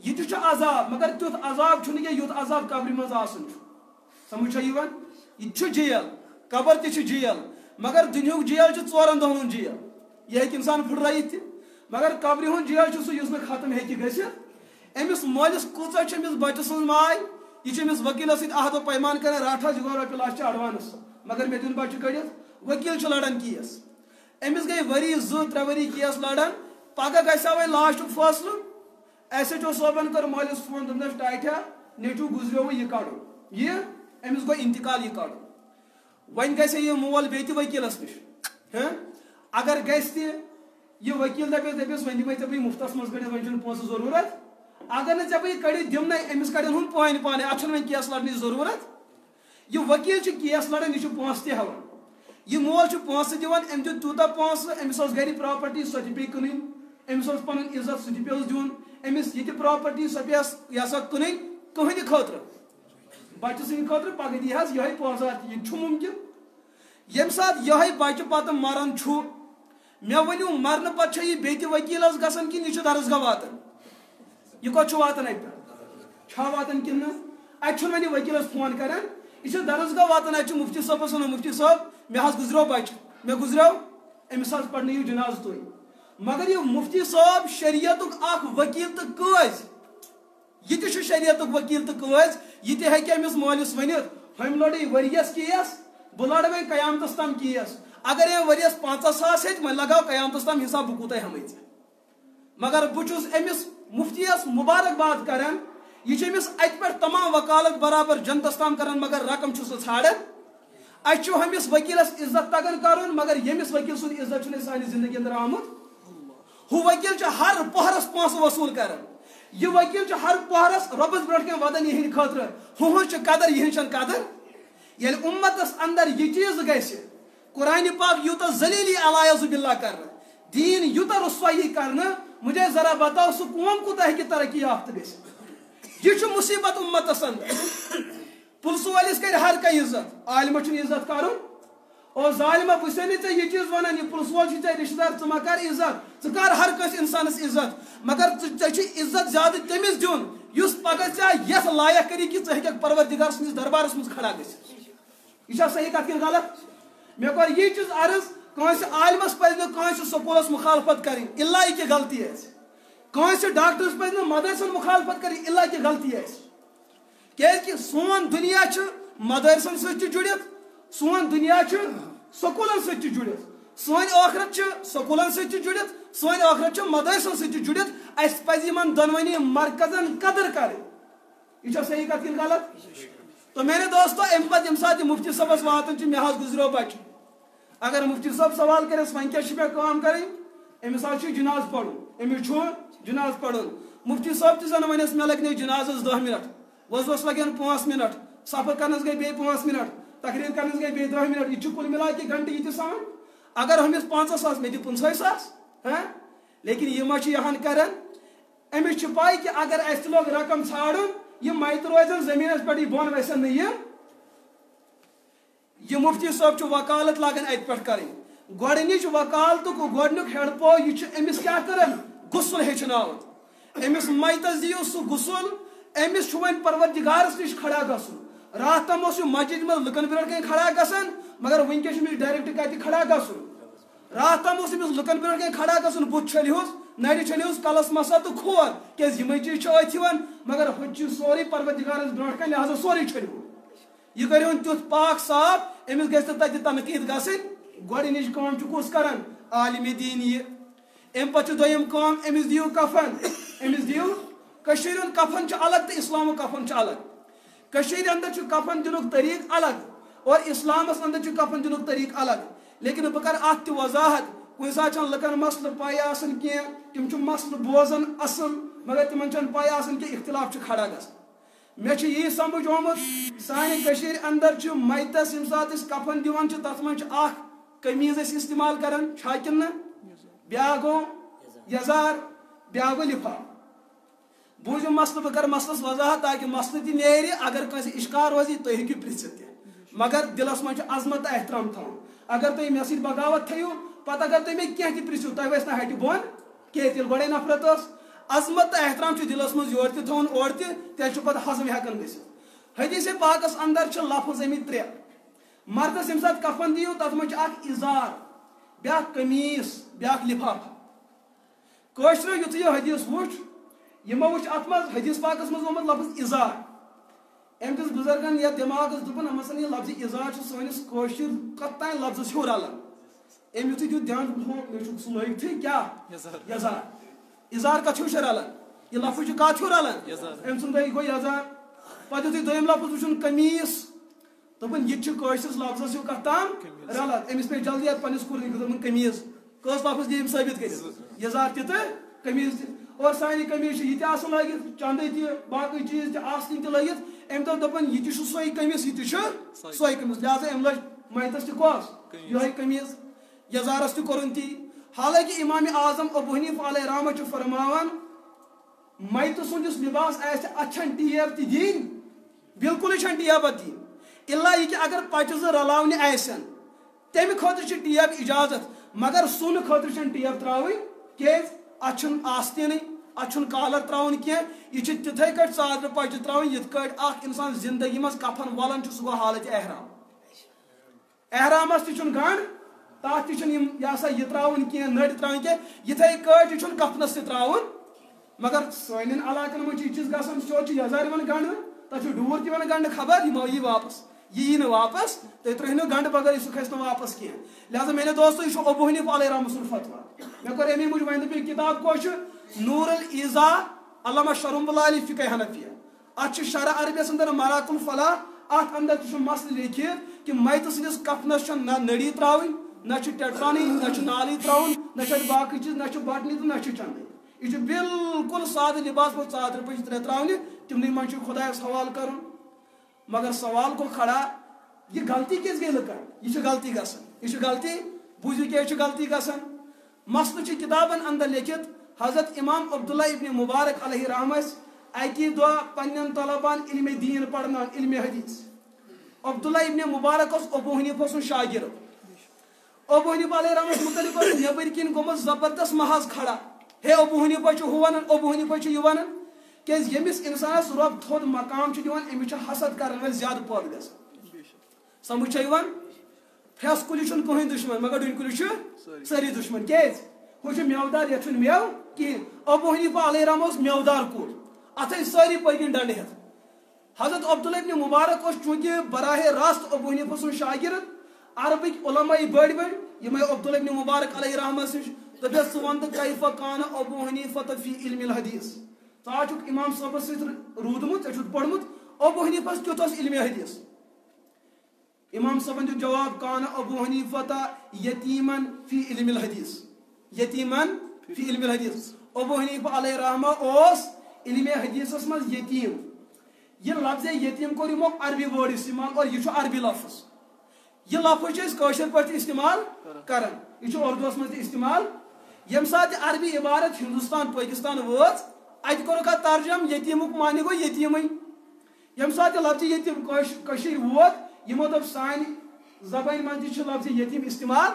یہ تہ عذاب مگر تیت عذاب چھن کہ یوت عذاب قبر مز آسن سمجھ چھ یوان یہ جیل قبر تہ جیل مگر دنیک جیل 4 دہن جیل یہ ہیکہ انسان پھٹرائت تہ مگر قبر ہن جیل سہ یس نہ ختم ہیکہ گژھت امس مالس کۭژاہ چھ امس بچہ سن ماے یہ چھ امس وکیلس سۭتۍ عہد و پیمان کران راٹھا جگو رۄپیہِ لچھ ایڈوانس مگر مے دن بچہ کڑت وکیل چھ لڑان کیس امس گئی ؤری 2-3 ؤری کیس لڑان پگہ گژھِ وے لاسٹُک فٲصلہٕ SHO صٲبن کر مٲلِس فون دوٚپنس ٹاٹیا نیٚچوٗ گُزریو یہ کڑو یہ امس گو انتقال یہ کڑو ون گژھِ یہ مول بیٚیہِ تہِ وکیلس نش اگر گژھِ تہِ یہ وکیل دپس ون دمے ژےٚ بہٕ مفتس منٛز کڑِتھ ون چھُنہٕ پونٛسہٕ ضروٗرت اگر نہٕ ژےٚ بہٕ یہِ کڑِتھ دِمنے أمِس کڑن ہُن پانے اتھ چھُنہٕ وۄنۍ کیس لڑنٕچ ضروٗرت یہ وکیل چھُ کیس لڑان یہ چھُ پونٛسہٕ تہِ ہٮ۪وان یہ مول چھُ پونٛسہٕ دِوان أمۍ دیُت تیوٗتاہ پونٛسہٕ أمِس ٲس گرِ پراپرٹی سۄ تہِ پیٚیہِ کٕنٕنۍ أمِس اوس پنُن عزت سُہ تہِ پیوٚس دیُن أمِس یہِ تہِ پراپرٹی سۄ پیٚیس یہِ ہسا کٕنٕنۍ کٕہٕنہِ خٲطرٕ بچہ سٕنٛدِ خٲطرٕ پگہہ دی حظ یِہوٚے 5000 یہِ چھُ مُمکِن ییٚمہِ ساتہٕ یِہوٚے بچہ پتہٕ مران چھُ مےٚ ؤنِو مرنہٕ پتہٕ چھا یہِ بیٚیہِ تہِ وکیلس گژھان کِنہٕ یہِ چھُ درسگاہ واتان یہ کوٚت چھُ واتان اتہِ پٮ۪ٹھ چھا واتان کِنہٕ نہٕ اتہِ چھُنہٕ وۄنۍ یہِ وکیلس فون کران یہ چھُ درسگاہ واتان اتہِ چھُ مفتی صٲبس ونان مفتی صٲب مےٚ حظ گُزریو بچہ مےٚ گُزریو أمِس حظ پرنٲیِو جنازٕ تُہۍ مگر یہ مفتی صٲب شریعتُک اکھ وکیل تہٕ قٲضۍ یہ تہِ چھُ شریعتُک وکیل تہٕ قٲضۍ یہ تہِ ہیٚکہِ أمِس مٲلِس ؤنِتھ ہُمہِ لڑے ؤرۍیَس کیس بہٕ لڑٕ وۄنۍ قیامتس تام کیس اگر أمۍ ؤرۍیَس 50,000 ہیٚتۍ وۄنۍ لگاو قیامتس تام حساب بہٕ کوٗتاہ ہٮ۪مَے ژےٚ مگر بہٕ چھُس أمِس مفتیس مبارکباد کران یہ چھُ أمِس اتہِ پٮ۪ٹھ تمام وکالت برابر جنتس تام کران مگر رقم چھُس نہٕ ژھانڈان اَسہِ چھُ ہُمِس وکیلس عزت تگان کرُن مگر ییٚمِس وکیل سُنٛد عزت چھُنہٕ سانہِ زندگی اندر آمُت ہُہ وکیل چھُ ہر پۄہرس پونٛسہٕ وصوٗل کران یہ وکیل چھُ ہر پۄہرس رۄبس برونٛٹھ کٮ۪ن ودان یِہنٛدِ خٲطرٕ ہُہٕنٛز چھِ قدر یِہنٛز چھنہٕ قدر ییٚلہِ اُمتس اندر یہ چیٖز گژھِ قرآن پاک یوٗتاہ ذلیٖلی علیٰ باللہ کرنہٕ دیٖن یوٗتاہ رُسوایی کرنہٕ مجھے ذرا بتاؤ سو قوم کوتا ہے کہ ترقی یافتہ گژھِ یہ مصیبت امتس اندر پلس والس کر ہر کھانا عزت عالمہ چھ عزت کرن اور ظالمہ بہ ژے یہ چیز ونان یہ پلس وول ژے رشتہ دار ژٕ ما کر عزت ژٕ کر ہر کس انسانس عزت مگر ژے عزت زیادہ تمس دیون یس پگہ ژےٚ یتھ لائق کری کہ ژٕ ہیٚککھ پروردگار سٕنٛدِس دربارس منٛز کھڑا گٔژھِتھ یہ صحیح کتھ کن غلط مےٚ کوٚر یہ چیز عرض کٲنٛسہِ عالمس پزِ نہٕ کٲنٛسہِ سکوٗلس مخالفت کرٕنۍ الا یہِ کہِ غلطی آسہِ کٲنٛسہِ ڈاکٹرس پزِ نہٕ مدرسن مخالفت کرٕنۍ الا کہِ غلطی آسہِ کیازِ سون دنیا چھ مدرسن سۭتۍ تہِ جُڑِتھ سون دنیا چھ سکوٗلن سۭتۍ تہِ جُڑِتھ سٲنۍ ٲخرت چھ سکوٗلن سۭتۍ تہِ جُڑِتھ سٲنۍ ٲخرت چھ مدرسن سۭتۍ تہِ جُڑِتھ اَسہِ پزِ یِمن دۄنوٕنی مرکزن قدر کرٕنۍ یہ چھا صحیح کتھ کن غلط تو میرے دوستو ام پتہ یم سات مفتی صاحبس واتن چھ مےٚ حظ گزریو بچہ اگر مفتی صاحب سوال کرس وۄنۍ کیٛاہ چھِ مےٚ کٲم کرٕنۍ أمِس حظ چھُ جناز پرُن أمِس چھُ جناز پرُن مفتی صاحب تہِ زن ونیس مےٚ لگنے جنازس 10 منٹ وضوس لگن 5 منٹ صفر کرنس گٔے بیٚیہِ 5 منٹ تقریر کرنس گٔے بیٚیہِ 10 منٹ یہ چھُ کُل مِلا کے گھنٹہٕ یہِ تہِ سان اگر ہُمِس 50,000 مےٚ دِ 50,000 لیکن یہ ما چھِ یہان کران أمِس چھِ پاے کہ اگر اَسہِ تہِ لوگ رقم ژھانڈُن یہ مت روزن زمینس پہ بون وسن یہ مفتی صاحب وکالت لاگان ات پہ کریں گۄڈنِچ وکالتک گۄڈنیُک ہیڈ پو یہ امس کیا کران غسل ہیٚچھناوان امس میتس دیو سہ غسل امس وۄنۍ پروردگارس نش کھڑا گژھُن رات تام اوس یہ مسجد منٛز لُکن برونٛٹھ کَنۍ کھڑا گژھان مگر وٕنکٮ۪س چھُ أمِس ڈایریکٹ کتہِ کھڑا گژھُن رات تام اوس أمِس لُکن برونٛٹھ کَنۍ کھڑا گژھُن بُتھ چھٔلۍہوٗس نرِ چھٔلۍہوٗس کلس مسا تہٕ کھور کیٛازِ یِمے چیٖز چھِ أتھۍ یِوان مگر ہُہ چھُ سورُے پروردگارس برونٛٹھ کَنۍ لہذا سورُے چھٔلۍہوٗن یہ کٔرۍہوٗن تیُتھ پاک صاف أمِس گژھِ نہٕ تتہِ تنقیٖد گژھٕنۍ گۄڈنِچ کٲم چھُ کُس کران عالمِ دیٖن یہِ امہِ پتہٕ چھُ دوٚیِم کٲم أمِس دِیِو کفن أمِس دِیِو کٔشیٖرِ ہُنٛد کفن چھُ الگ تہٕ اسلامُک کفن چھُ الگ کٔشیٖرِ اندر چھُ کفن دِنُک طریٖقہٕ الگ اور اسلامس اندر چھُ کفن دِنُک طریٖقہٕ الگ لیکن بہٕ کرٕ اتھ تہِ وضاحت کُنہِ ساتہٕ چھنہٕ لُکن مسلہٕ پاے آسان کینٛہہ تِم چھِ مسلہٕ بوزان اصل مگر تِمن چھنہٕ پاے آسان کہِ اختلاف چھُ کھڑا گژھان مےٚ چھُ یی سمجھ آمُت سانہِ کٔشیٖرِ اندر چھُ میتس ییٚمہِ ساتہٕ أسۍ کفن دِوان چھِ تتھ منٛز چھُ اکھ قمیٖض أسۍ استعمال کران چھا کِنہٕ نہٕ بیاکھ گوٚو یزار بیاکھ گوٚو لفاف بوٗزِو مسلہٕ بہٕ کرٕ مسلس وضاحت تاکہِ مسلہٕ تہِ نیرِ اگر کٲنٛسہِ اشکار روزِ تُہۍ ہیٚکِو پرژھِتھ تہِ مگر دلس منٛز چھُ عظمت تہٕ احترام تھاوُن اگر تُہۍ مےٚ سۭتۍ بغاوت تھٲیِو پتہٕ اگر تُہۍ مےٚ کینٛہہ تہِ پرژھِو تۄہہِ وسہِ نہٕ ہٹہِ بۄن کینٛہہ تیٚلہِ گۄڈے نفرت ٲس عظمت تہٕ احترام چھُ دلس منٛز یورٕ تہِ تھاوُن اورٕ تہِ تیٚلہِ چھُ پتہٕ ہضم ہٮ۪کان گٔژھِتھ حدیث پاکس اندر چھِ لفظ آمٕتۍ 3 مردس ییٚمہِ ساتہٕ کفن دِیِو تتھ منٛز چھُ اکھ اِزار بیاکھ قمیٖض بیاکھ لفافہ کٲشریو یُتھُے یہِ حدیث وٕچھ یِمو وٕچھ اتھ منٛز حدیث پاکس منٛز آمُت لفظ اِزار أمۍ دِژ بُزرگن یتھ دٮ۪ماغس دوٚپُن اَمسن یہِ لفظِ اِزار چھُ سٲنِس کٲشِر کتھ تانۍ لفظس ہیوٚر رلان أمۍ یُتھُے دیُت دیان مےٚ چھُ سُہ لٲگتھٕے کیٛاہ یزار اِزار کتھ ہیوٚر چھُ رلان یہِ لفظ چھُ کتھ ہیوٚر رلان أمۍ سُنٛد گوٚو یزار پتہٕ یُتھُے دوٚیِم لفظ وٕچھُن قمیٖض دوٚپُن یہِ تہِ چھُ کٲشرِس لفظس ہیوٚو کتھ تام رلان أمِس پیٚیہِ جلدی اتھ پننِس کُرنٕکۍ دوٚپُن قمیٖض کٔژ لفظ دِیہِ أمۍ ثٲبت کٔرِتھ یزار تہِ تہٕ قمیٖض تہِ اور سانہِ قمیٖض چھِ یہِ تہِ آسان لٲگِتھ چندٕ تہِ باقٕے چیٖز تہِ آستِن تہِ لٲگِتھ أمۍ دوٚپ دوٚپُن یہِ تہِ چھُ سۄے قمیٖض یہِ تہِ چھُ سۄے قمیٖض لہذا أمۍ لٲج میتس تہِ کۄس یِہوٚے قمیٖض یزارس تہِ کوٚرُن تی حالانکہِ امام اعظم ابو حنیٖفہ علیہ رحمہ چھُ فرماوان میتہٕ سُنٛد یُس لباس آسہِ اتھ چھنہٕ ٹیب تہِ دِنۍ بالکُلٕے چھنہٕ ٹیب اتھ دِنۍ الا یہِ کہِ اگر پچہِ 2 رلاونہِ آسن تمہِ خٲطرٕ چھِ ٹیب اجازت مگر سُنہٕ خٲطرٕ چھنہٕ ٹیب تراوٕنۍ کیازِ اتھ چھُنہٕ آستینٕے اتھ چھُنہٕ کالر تراوُن کینٛہہ یہِ چھِ تِتھٕے کٲٹھۍ ژادرِ پچہِ تراوٕنۍ یِتھ کٲٹھۍ اکھ انسان زندگی منٛز کفن ولان چھُ سُہ گوٚو حالتِ احرام احرامس تہِ چھُنہٕ گنٛڈ تتھ تہِ چھُنہٕ یہِ ہسا یہِ تراوُن کینٛہہ نٔرۍ تراوٕنۍ کینٛہہ یِتھٕے کٲٹھۍ یہِ چھُنہٕ کفنس تہِ تراوُن مگر سانٮ۪ن علاقن منٛز چھِ یہِ چیٖز گژھان سیوٚد چھُ یزار یِوان گنٛڈنہٕ تتھ چھُ ڈوٗر تہِ یِوان گنٛڈنہٕ خبر یہِ ما یی واپس یہِ یی نہٕ واپس تُہۍ ترٛٲہِنو گنٛڈٕ بغٲر سُہ کھسہِ نہٕ واپس کینٛہہ لہذا میٲنیو دوستو یہِ چھُ ابو حنیٖفہ علیہ رحمہ سُنٛد فتوا مےٚ کوٚر امی موٗجوٗب وۄنۍ دوٚپ یہِ کِتاب کۄس چھِ نور الایزا علامہ شرم بلالی فقہ حنفیہ اتھ چھُ شرح عربیس اندر مراق الفلاح اتھ اندر تہِ چھُ مسلہٕ لیکھِتھ کہِ میتہٕ سٕنٛدِس کفنس چھنہٕ نہ نٔڈی تراوٕنۍ نہ چھِ ٹیٹرانی نہ چھُ نالٕے تراوُن نہ چھِ اتھ باقٕے چیٖز نہ چھُ بٹنہِ تہٕ نہ چھُ چندٕے یہ بالکل سادٕ لباس پٲٹھۍ ژادرِ پٔچ 3 تراونہِ تِمنٕے منٛز چھُ خۄدایس حوالہٕ کرُن مگر سوال گوٚو کھڑا یہ غلطی کیٛازِ گٔے لُکن یہ چھِ غلطی گژھان یہ چھِ غلطی بوٗزِو کیٛازِ چھِ غلطی گژھان مسلہٕ چھُ کِتابن اندر لیکھِتھ حضرت امام عبداللہ ابن مبارک علیہ رحمس اکی دعا پنن طلبان علم دین پڑھنا علم حدیث. عبداللہ ابن مبارک اس ابو حنیفہ سن شاگرد. ابو حنیفہ علیہ رحمس متعلق نبر کن گومت زبردست محاذ کھڑا. ہے ابو حنیفہ چھ ونان ابو حنیفہ چھ یہ ونان کہ یمس انسانس رب تھود مقام چھ دیوان امس چھ حسد کرن ول زیادہ پود گژھان. سمجھ چھ یوان پھیس کلی چھن کہین دشمن مگر ڈون کلی چھ ساری دشمن. کیاز ہو چھ میودار یہ چھن میو کہین. ابو حنیفہ علیہ رحمس میودار کول اتھے ساری پکن ڈنڈ ہتھ. حضرت عبداللہ ابن مبارک اس چونکہ براہ راست ابو حنیفہ سن شاگرد عربک علماء بڑ بڑ یمے عبداللہ ابن مبارک علیہ رحمت نش دپس ون کیف کان ابو حنیفہ فی علم الحدیث. ژٕ امام صٲبس سۭتۍ روٗدمُت ژےٚ چھُتھ پوٚرمُت ابو حنیفہس کیُتھ اوس علم حدیث. امام صٲبن دیُت جواب کان ابو حنیفہ یتیمن فی علم الحدیث. یتیمن فی علم الحدیث. ابو حنیفہ علیہ رحمہ اوس علم حدیثس مز یتیم. یہ لفظ یتیم کور یمو عربی ورڈ استعمال اور یہ عربی لفظ. یہ لفظ قشر پہ استعمال کران یہ اردوس مز استعمال. یم سات عربی عبارت ہندوستان پاکستان وٲژ ات کورُکھ اتھ ترجم یتیمک معنی گو یتیمٕے. یم سات لفظ یتیم کشیر ووت یمو دپ سانہِ زبان مز تہِ لفظ یتیم استعمال.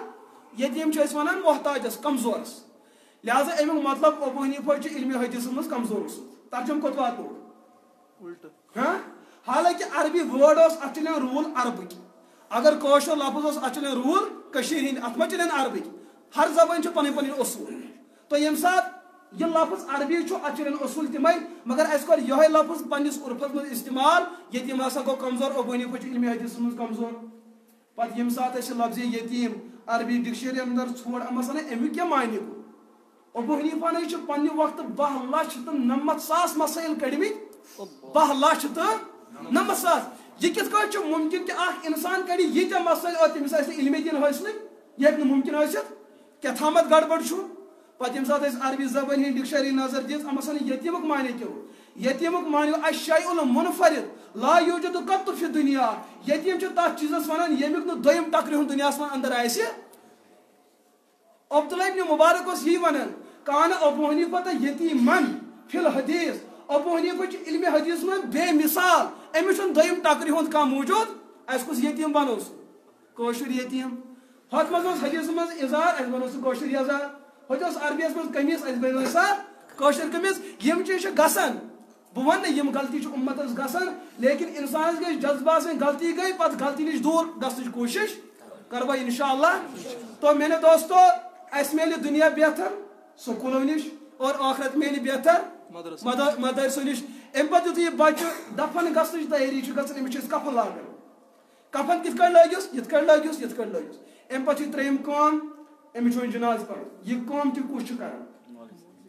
یتیم چھ ونان محتاجس کمزورس. لہذا امیک مطلب ابو حنیفہ چھ علم حدیث مز کمزور اوسمُت. ترجم کوٚت واتو ہاں. حالانکہ عربی ورڈ اس اتھ چلان رول عربک. اگر کوشر لفظ اس اتھ چلان رول کشیر ہند ات مہ چلان عربک. ہر زبان چھ پن پن اصول. تو یم سات یہ لفظ عربی چھ اتھ چلان اصول تمے مگر اس کور یہ لفظ پنس عرفس مز استعمال. یتیم ہسا گو کمزور ابو حنیفہ چھ علم حدیث مز کمزور. پتہ یم سات اس لفظ یتیم عربی ڈکشنری اندر ژھور مثلا امیک کیا معنی گو. ابو حنیفہ نے چھ پنہ وقت 12,90,000 مسائل کڑمت. 12,90,000. یہ کت کٹ ممکن کہ اخ انسان کڑ یہ مسائل اور تمس علم دین حاصل یہ ممکن کیا تھامت گڑبڑ چھو. پتہ یم سات عربی زبان ہند ڈکشنری نظر دس مثلا یتیمک معنی کیا ہو. یتیمک معنی الشیء المنفرد لا یوجد قط فی دنیا. یتیم چھ تات چیزس ونان یمیک نہ دویم ٹکر ہن دنیاس من اندر آسہ. عبداللہ ابن مبارک اس یہ ونان کان ابو حنیفہ یتیمن فی الحدیث. ابو حنیفہ چھ علم حدیث میں بے مثال. امس دویم ٹکر ہند کھانا موجود. اس کس یتیم بنوس کوشر یتیم. ہتھ مز حدیث مز ازار اس بنوس کوشر یزار. ہتھ عربیس مز قمیص اس بنوس سا کوشر قمیص. یم چیز گژھان بہ ون یم غلطی چھ امتس گژھان لیکن انسانس گژھِ جذبہ آسٕنۍ غلطی گئی پتہ غلطی نش دور گژھنٕچ کوشش کرو انشاءاللہ. تو میرے دوستو اس میلہِ دنیا بہتر سکولو نش اور آخرت میلہِ بہتر مدرسو نش. ام پتہ یُتھُے یہ بچہ دفن گژھنٕچ تیٲری چھُ گژھان أمِس چھِ أسۍ کفن لاگان. کفن کِتھ کٔنۍ لٲگِس یِتھ کٔنۍ لٲگِس یِتھ کٔنۍ لٲگِس. ام پتہ چھِ ترٛیٚیِم کٲم أمِس چھُ جناز پرُن. یہِ کٲم تہِ کُس چھُ کران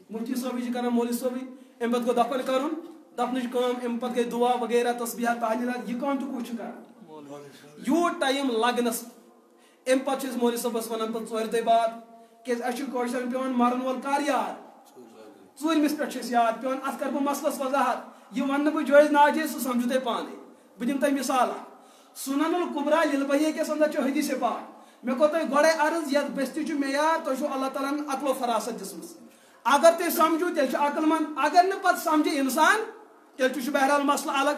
مفتی صٲبٕے چھِ کران مولوی صٲبٕے. ام پتہٕ گوٚو دفن کرُن دفنٕچ کٲم ام پتہٕ گٔے دعا وغیرہ تسبیحات تحلیلات. یہِ کٲم تہِ کُس چھُ کران یوٗت ٹایم لگنس. ام پتہٕ چھِ أسۍ مولوی صٲبس ونان پتہٕ ژورِ دۄہہِ بعد کیازِ اسہِ چھُ کٲشرٮ۪ن پیوان مرن وول کر یاد. ژوٗرمِس پٮ۪ٹھ چھِ أسۍ یاد پیوان. اتھ کرٕ بہٕ مسلس وضاحت. یہ ون بہ جٲیز ناجٲیز سہ سمجھو تھی پانے. بہ دم تہ مثال سنن القبرا للبہیہ کس اندر چھ حدیث پاک. مے کو تہ گۄڈے عرض یتھ بستی چھ معیار تہ چھو اللہ تعالیٰ عقل و فراست دسمٕژ. اگر تھی سمجھو تیل چھ عقل مند. اگر نہ پتہ سمجھے انسان تیل چھ بہرحال مسئلہ الگ.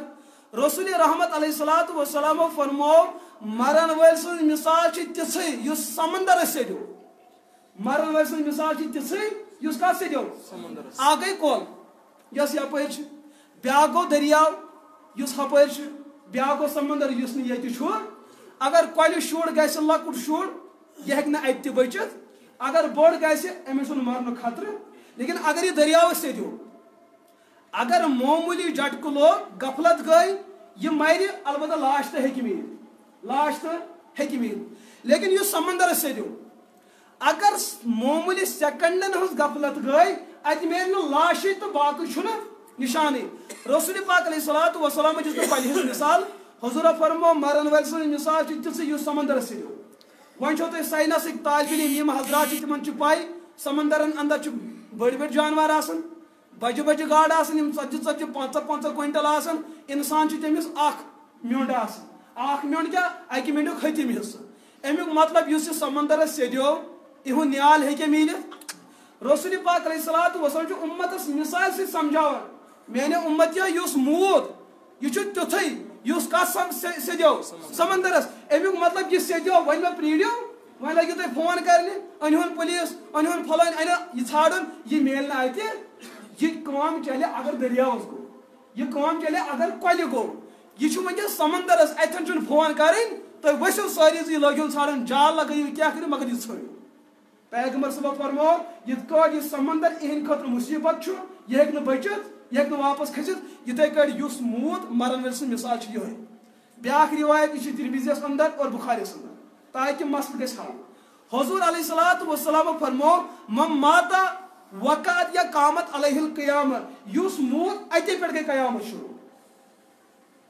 رسول رحمت علیہ الصلوۃ والسلام فرمو مرن ول سن مثال چھ تژھے یس سمندر سیدو. مرن ول سن مثال چھ تژھے یس کتھ سیدو سمندر. اگے کول یس یپٲرۍ چھ بیاکھ گو دریاو یس ہپٲرۍ چھ بیاکھ گو سمندر یس نہٕ ییٚتہِ چھُ. اگر کۄلہِ شُر گژھِ لۄکُٹ شُر یہِ ہیٚکہِ نہٕ اَتہِ تہِ بٔچِتھ. اگر بوٚڑ گژھِ أمِس چھُنہٕ مرنُک خطرٕ. لیکن اگر یہِ دریاوس سیدیو اگر معموٗلی جھٹکہٕ لوگ غفلت گٔے یہِ مرِ البتہ لاش تہِ ہیٚکہِ میٖلِتھ. لاش تہِ ہیٚکہِ میٖلِتھ. لیکن یُس سمندرس سیدیو اگر معموٗلی سیکنڈن ہٕنٛز غفلت گٔے اتہِ میلہِ نہٕ لاشٕے تہٕ باقٕے چھُنہٕ نشانے. رسول پاک علیہ الصلوۃ والسلام دِژ نہٕ پننہِ ہٕنٛز مثال. حضورہ فرمو مرن ول سٕنٛز مثال چھِ تِژھٕے یُس سمندرس سیدیو. وۄنۍ چھو تۄہہِ ساینسٕکۍ طالبہِ علم یِم حضرات چھِ تِمن چھِ پاے سمندرن اندر چھِ بٔڑۍ بٔڑۍ جانور آسان بجہِ بجہِ گاڈٕ آسان یِم 40-40 50-50 کوینٹل آسان. انسان چھُ تٔمِس اکھ میوٚنٛڈ آسان. اکھ میوٚنٛڈ کیاہ اکہِ میوٚنٛڈُک ہتِم حصہٕ. امیُک مطلب یُس یہِ سمندرس سیدیو یِہُنٛد نیال ہیٚکہِ میٖلِتھ. رسول پاک علیہ الصلوۃ والسلام امتس مثال سے سمجھاوان میانے امتیا یس مود یہ تیتھے یس کت سیدیو سمندرس امیک مطلب یہ سیدیو ون مے پریڑیو ون لگو تھی فون کرنے انہون پولیس انہون فلان یہ ژھانڈن یہ میل نہ اتہ یہ کام چلے اگر دریاوس گو یہ کام چلے اگر کۄلہِ گو یہ ونکس سمندرس اتن چھ فون کریں تھی ورسو ساری یہ لگو ژھانڈن جال لگائیو کیا کرو مگر یہ ژھانڈو پیغمبر صبح فرمو یت کٹ یہ سمندر اہند خاطر مصیبت یہ ہیکہ بچت یہ ہیکہ واپس کھست یتھے کٹ اس موت مرن ول سن مثال یہ بیاکھ روایت یہ ترمذیس اندر اور بخاریس اندر تاکہ مسئلہ گژھِ حل حضور علیہ الصلوۃ والسلام فرمو من ماتا وقعت یا قامت علیہ القیامت یس موت اتے پہ گئی قیامت شروع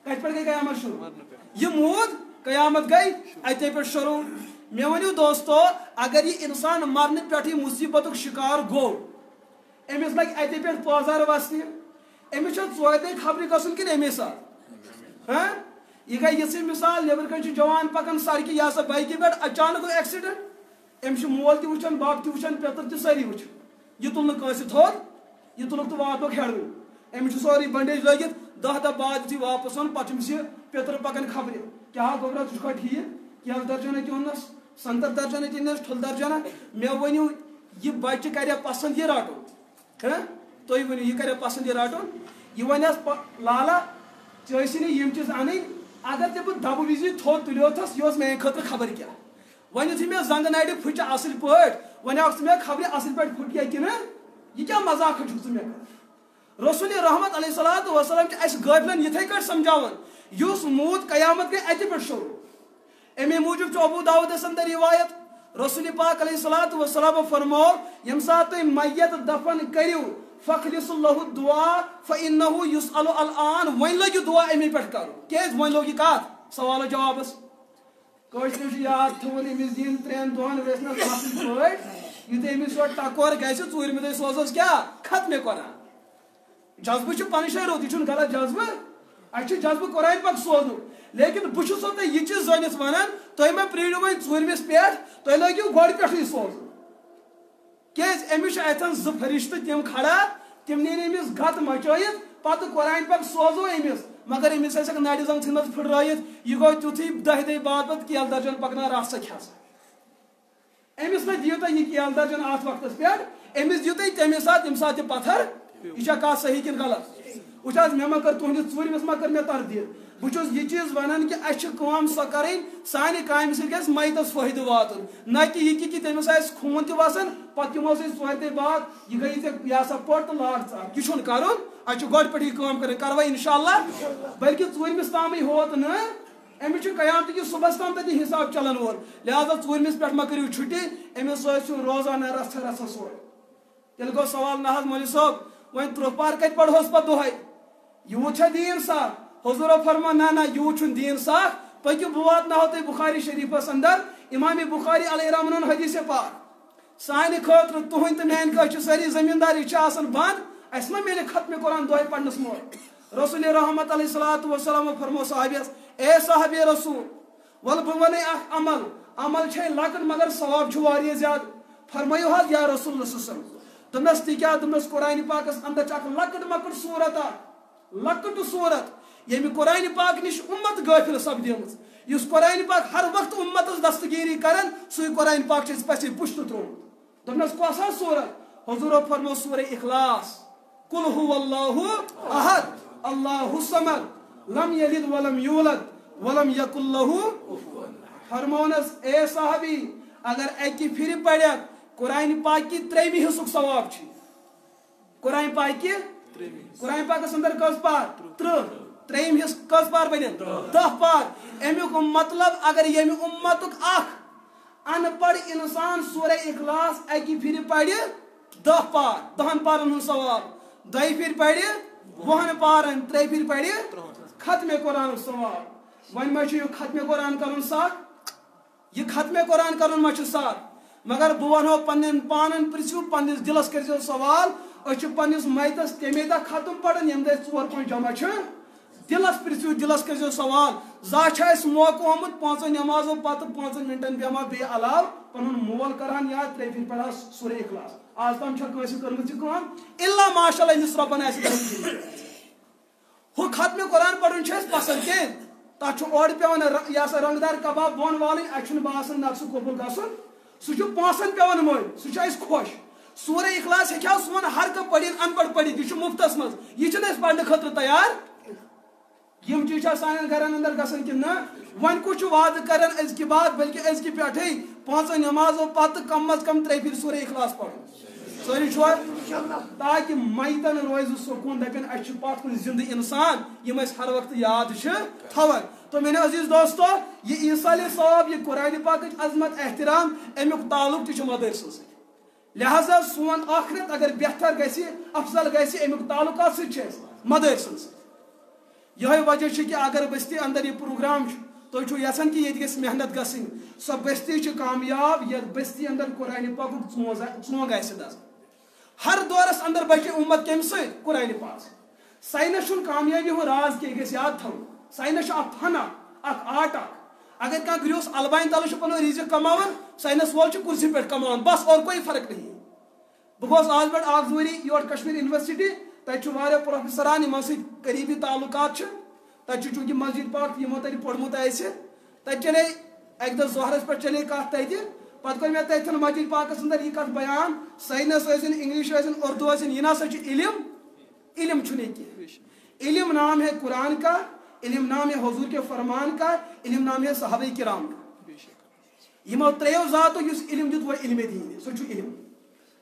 کت پہ گئی قیامت شروع یہ موت قیامت گئی اتے پہ شروع مے ونیو دوستو اگر یہ انسان مرنے پہ مصیبت شکار گو امس لگ اتے پہ پوزار وسنہ امس ژورِ خبر گھن کن امی سات ہاں یہ گئی یہ مثال نیبر کن جوان پکان سڑکہ یہ سا بائکہ پہ اچانک گو ایکسیڈنٹ امس مول تہ وچان باپ تہ وچان پیتر تہ ساری وچان یہ تل نس تھوٚد یہ تلک تو واتک ہیڈوٕنۍ امس سورُے بنڈیج لگت دہ دہ بعد یُتھُے واپس اون پتہٕ چھُ پیتر پکان خبرِ کیا گوبرا ژٕ چھُکھا ٹھیٖک کیٛاہ درجنہ تہِ اوٚننس 70 درجنہ تہِ أننس ٹھُل درجنہ مےٚ ؤنِو یہِ بچہِ کریا پسند یہ رٹُن ہاں تُہۍ ؤنِو یہِ کریا پسند یہ رٹُن یہ ونیس لالا ژےٚ ٲسی نہٕ یِم چیٖز انٕنۍ اگر ژےٚ بہٕ دبہٕ وِزِ تھوٚد تُلیوتھس یہِ اوس میانہِ خٲطرٕ خبر کیٛاہ وۄنۍ یُتھُے مےٚ زنگہٕ نرِ پھٕچہِ اصل پٲٹھۍ وۄنۍ آوُکھ ژٕ مےٚ خبرِ اصل پٲٹھۍ پھٕٹیا کِنہٕ یہ کیا مذاق چھُکھ ژٕ مےٚ کران رسول رحمت علیہ الصلوۃ والسلام چھِ اَسہِ غٲفلن یِتھے کٲٹھۍ سمجھاوان یُس موت قیامت گئی اتہِ پٮ۪ٹھ شروع امی موجوب چھُ ابو داؤدس اندر روایت رسول پاک علیہ الصلوۃ والسلام فرمو ییٚمہِ ساتہٕ تُہۍ میت دفن کٔرِو فخلصوا له الدعاء فانه يسأل الان وۄنۍ لٔگِو دعا امی پٮ۪ٹھ کرُن کیازِ وۄنۍ لوگ یہِ کتھ سوال جوابس کٲشرِم چھُ یاد تھاوُن أمِس دِن 3 دۄہن ؤسنس اصل پٲٹھۍ یُتھُے أمِس یورٕ ٹکور گژھِ ژوٗرمہِ دۄہ سوزوس کیٛاہ ختمہِ قرآن جذبہٕ چھُ پنٕنۍ جایہِ رُت یہِ چھُنہٕ غلط جذبہٕ اَسہِ چھُ جذبہٕ قرآن پاک سوزنُک لیکن بہٕ چھُسو تۄہہِ یہِ چیٖز زٲنِتھ ونان تُہۍ مہ پرٛیرِو وۄنۍ ژوٗرمِس پٮ۪ٹھ تُہۍ لٲگِو گۄڈٕ پٮ۪ٹھٕے سوزُن کیازِ أمِس چھِ اتٮ۪ن 2 فرشتہٕ تِم کھڑا تِم نِن أمِس گتہٕ مچٲیِتھ پتہٕ قرآن پاک سوزو أمِس مگر أمِس آسٮ۪کھ نرِ زنگ ژھٕنمٕژ پھٕٹرٲیِتھ یہِ گوٚو تیُتھُے 10 دۄہہِ بعد پتہٕ کیلہٕ درجن پکناو رَس سا کھٮ۪سا أمِس نہ دِیِو تُہۍ یہِ کیلہٕ درجن اتھ وقتس پٮ۪ٹھ أمِس دِیِو تُہۍ تَمے ساتہٕ ییٚمہِ ساتہٕ یہِ پتھر یہِ چھا کتھ صحیح کِنہٕ غلط وٕچھ حظ مےٚ ما کٔر تُہنٛدِس ژوٗرمِس ما کٔر مےٚ تردیٖد بہٕ چھُس یہِ چیٖز ونان کہِ اَسہِ چھِ کٲم سۄ کَرٕنۍ سانہِ کامہِ سۭتۍ گژھِ میتس فٲیدٕ واتُن نہ کہِ یہِ کہِ تٔمِس آسہِ خوٗن تہِ وسان پتہٕ دِمو أسۍ 4 دۄہہِ بعد یہِ گٔیی ژےٚ یہِ ہسا پٔٹ تہٕ لاگ ژٕ یہِ چھُنہٕ کرُن اَسہِ چھُ گۄڈٕ پٮ۪ٹھ یہِ کٲم کرٕنۍ کروا انشاءاللہ بلکہِ ژوٗرمِس تامٕے ہوت نہٕ أمِس چھُ قیامتٕکِس صُبحس تام تتہِ حساب چلان وول لہذا ژوٗرمِس پٮ۪ٹھ ما کٔرِو چھُٹی أمِس ٲسِو روزانہ رژھا رژھا سورُے تیٚلہِ گوٚو سوال نہ حظ مولوی صٲب وۄنۍ 3 پار کتہِ پرہوس پتہٕ دۄہے یوٗت چھا دیٖن صاف حضوٗرو فرمو نہ نہ یوٗت چھُنہٕ دیٖن صاف پٔکِو بہٕ واتناوو تۄہہِ بخاری شریٖفس اندر امام بخاری علیہ رحمن حدیث پاک سانہِ خٲطرٕ تُہنٛدۍ تہٕ میانہِ خٲطرٕ چھِ سٲری زٔمیٖندار یہِ چھِ آسان بنٛد اَسہِ ما میلہِ ختمہِ قرآن دۄہے پرنس موقعہٕ رسول رحمت علیہ الصلوۃ والسلام فرمو صحابیس اے صحابی رسول ول بہٕ ونے اکھ عمل چھے لۄکٕٹ مگر ثواب چھُ واریاہ زیادٕ فرمٲیِو حظ یا رسول اللہ صلی اللہ علیہ وسلم دوٚپنس تہِ کیٛاہ دوٚپنس قرآنِ پاکس اندر چھِ اکھ لۄکٕٹ مۄکٕٹ صوٗرت اکھ لۄکٕٹ صوٗرت ییٚمہِ قرآنِ پاک نِش اُمت غٲفِل سپدیمٕژ یُس قرآنِ پاک ہر وقتہٕ اُمتس دستگیٖری کران سُے قرآنِ پاک چھِ اَسہِ پژھِ پُشتہٕ ترومُت دوٚپنس کۄس حظ صوٗرت حضوٗرو فرمو سورہ اخلاص قل هو اللہ احد اللہ الصمد لم یلد ولم یولد ولم یکن لہ فرمونس اے صحابی اگر اکہِ پھرِ پرٮ۪کھ قرآنِ پاک کی 3 حصُک ثواب چھُ قرآن پاک کی قرآن پاکس اندر کٔژ پار 3 حصہٕ کٔژ پار بنن 10 پار امیُک مطلب اگر ییٚمہِ اُمتُک اکھ ان پڑھ انسان سورہ اخلاص اکہِ پھرِ پرِ 10 پار 10 پارن ہُنٛد ثواب 2 پھرِ پرِ 20 پارن 3 پھرِ پرِ ختمہِ قرآنُک ثواب وۄنۍ ما چھُ یہِ ختمہِ قرآن کرُن سکھ یہ ختمِ قرآن کرُن ما چھُ سکھ مگر بہٕ ونہو پننٮ۪ن پانن پرژھِو پننِس دِلس کٔرۍزیو سوال أسۍ چھِ پننِس میتس تمے دۄہ ختم پران ییٚمہِ دۄہ 4 پوینٛٹ جمع چھِ دِلس پرژھِو دِلس کٔرۍزیو سوال زانٛہہ چھا اَسہِ موقعہٕ آمُت 5 نٮ۪مازو پتہٕ 5 مِنٹن بیٚہمہٕ ہا بیٚیہِ علاوٕ پنُن مول کرہان یاد 3 پھِرِ پرہا سورہ اخلاص آج تام چھا کرمت یہ کام الا ماشاء اللہ امس ربن ہو ختم قرآن پڑھن پسند کی تک اور پیان یہ سا رنگدار کباب بون والن اچھن باسان نقص قبول گھن سہ پونسن پیان مل سہ خوش سورہ اخلاص ہیکیا سون ہر کم پڑھن ان پڑھ پڑھت یہ مفتس مز یہ پڑھنے خاطر تیار یم چیز سان گرن اندر گھن کہ نا ون کچھ وعد کرن ازکہ بعد بلکہ ازکہ پہ 5 نمازوں پتہ کم از کم 3 پھر سورہ اخلاص پڑھن سوری چھو تاکہ میتن روز سکون دپن اچھ پات کن زندہ انسان یم اس ہر وقت یاد تھوان تو میرے عزیز دوستو یہ ایصال ثواب یہ قرآن پاک عظمت احترام امیک تعلق تہ مدرسہ س لہذا سون آخرت اگر بہتر گژھِ افضل گژھِ امیک تعلقات س مدرسن س یہ وجہ کہ اگر بستی اندر یہ پروگرام تھی چھو یسان کہ یہ گھس محنت گھن سو بستی کامیاب یت بستی اندر قرآن پاک ژونگ آسہ دس ہر دورس اندر بچے امت کم ست قرآن پاک سائنس کامیابی ہند راز کی گھس یاد تھو سائنس اخ فن اخ آرٹ اگر کھانا گریوس البانہ تلہ پن رزق کمان سائنس وول کرسی پہ کمان بس اور کوئی فرق نہیں بہ گوس آز پہ 2 ؤری یور کشمیر یونیورسٹی تتہ پروفیسران یمن ست قریبی تعلقات تتہ چونکہ مسجد پاک یمو تتہ پوڑمت تتہ چلے اک دہ ظہرس پہ چلے کت تتہ پتہ کر مے تتھن مسجد پاکس اندر یہ کت بیان سائنس ٲسِن انگلش ٲسِن اردو ٲسِن یہ نسا علم علم چھُنہٕ کی علم نام ہے قرآن کا علم نام ہے حضور کے فرمان کا علم نام ہے صحابہ کرام کا یمو 3 ذاتو اس علم دیت وہ علم دین سو علم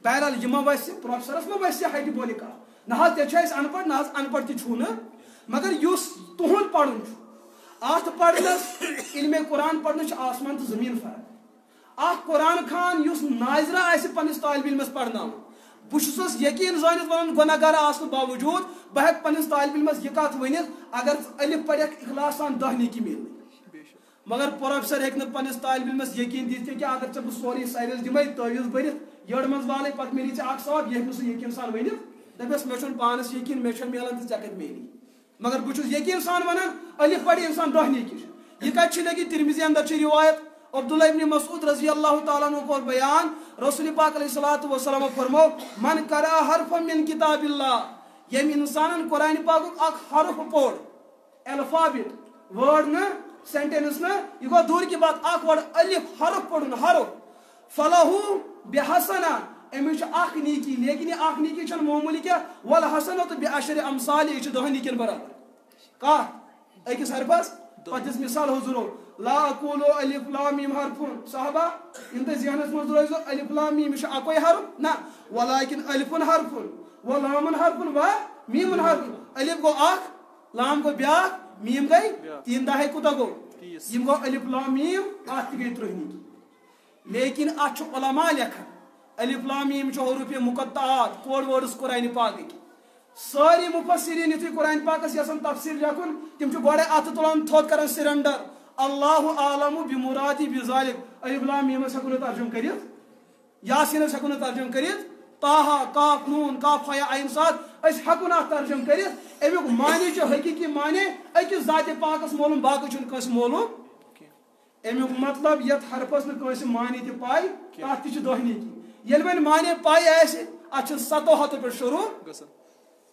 بہرحال یمو ویسے پروفیسرس ما ویسے ہٹی بولی کا نہ تیس ان پڑھ نہ ان پڑھ تہ مگر اس تہد پڑھن ات پڑھنس علم قرآن پڑھنس آسمان تو زمین فرق اخ قرآن خان اس ناظرہ آسہ پنس طالب علمس پڑھنا بہس یقین زانت ون گناہ گار آسن باوجود بہ ہیک پنس طالب علمس یہ کت ونت اگر الف پڑھک اخلاص سان 10 نیکی ملنی مگر پروفیسر ہیک نہ پنس طالب علمس یقین دت کہ اگر ژے بہ سوری سائنس دمے تعویذ برت یڑ مز والے پتہ ملی ژے اخ ثواب یہ سہ یقین سان ونت دپس مے چھن پانس یقین مے چھن ملان تو ژے کت ملی مگر بہس یقین سان ونان الف پڑھ انسان 10 نیکی یہ کت لگی ترمذی اندر روایت عبداللہ ابن مسعود رضی اللہ تعالیٰ عنہ کو بیان رسول پاک علیہ الصلوۃ والسلام فرمو من قرأ حرفا من کتاب اللہ یم انسان قرآن پاک اخ حرف پوڑ الفابet ورڈ نہ سینٹینس نہ یہ گو دور کی بات اخ ورڈ الف حرف پڑھن حرف فلہ بحسنہ امچ اخ نیکی لیکن یہ اخ نیکی چھن معمولی کیا والحسنۃ بعشر امثال یہ 10 نیکن برابر کا اکس حرفس پتس مثال حضور لا اقول الف لام میم حرف صحابہ انت ذہنس مز روز الف لام میم یہ اکوئی حرف نہ ولکن الف حرف ولام حرف و میم حرف الف گو اخ لام گو بیا میم گئی 3 دہے کوتا گو یم گو الف لام میم ات گئی 3 نیکی لیکن اچھ علماء لکھن الف لام میم چھ حروف مقطعات کوڈ ورڈز قرآن پاک ساری مفسرین یتھ قرآن پاکس یسن تفسیر لکھن تم چھ گوڑے ات تلان تھوت کرن سرنڈر اللہ عالم بمرادی بذالک الف لام میم ہیکو ترجمہ کرت یاسین ہیکو ترجمہ کرت طه قاف نون کاف یا عین صاد اس ہیکو ترجمہ کرت امیک معنی چھ حقیقی معنی اکس ذات پاکس معلوم باقی چھ کس معلوم امیک مطلب یت حرفس نہ کس معنی تہ پائی تات تہ چھ 10 نیکی یل وین معنی پائی آسہ ات 7 پہ شروع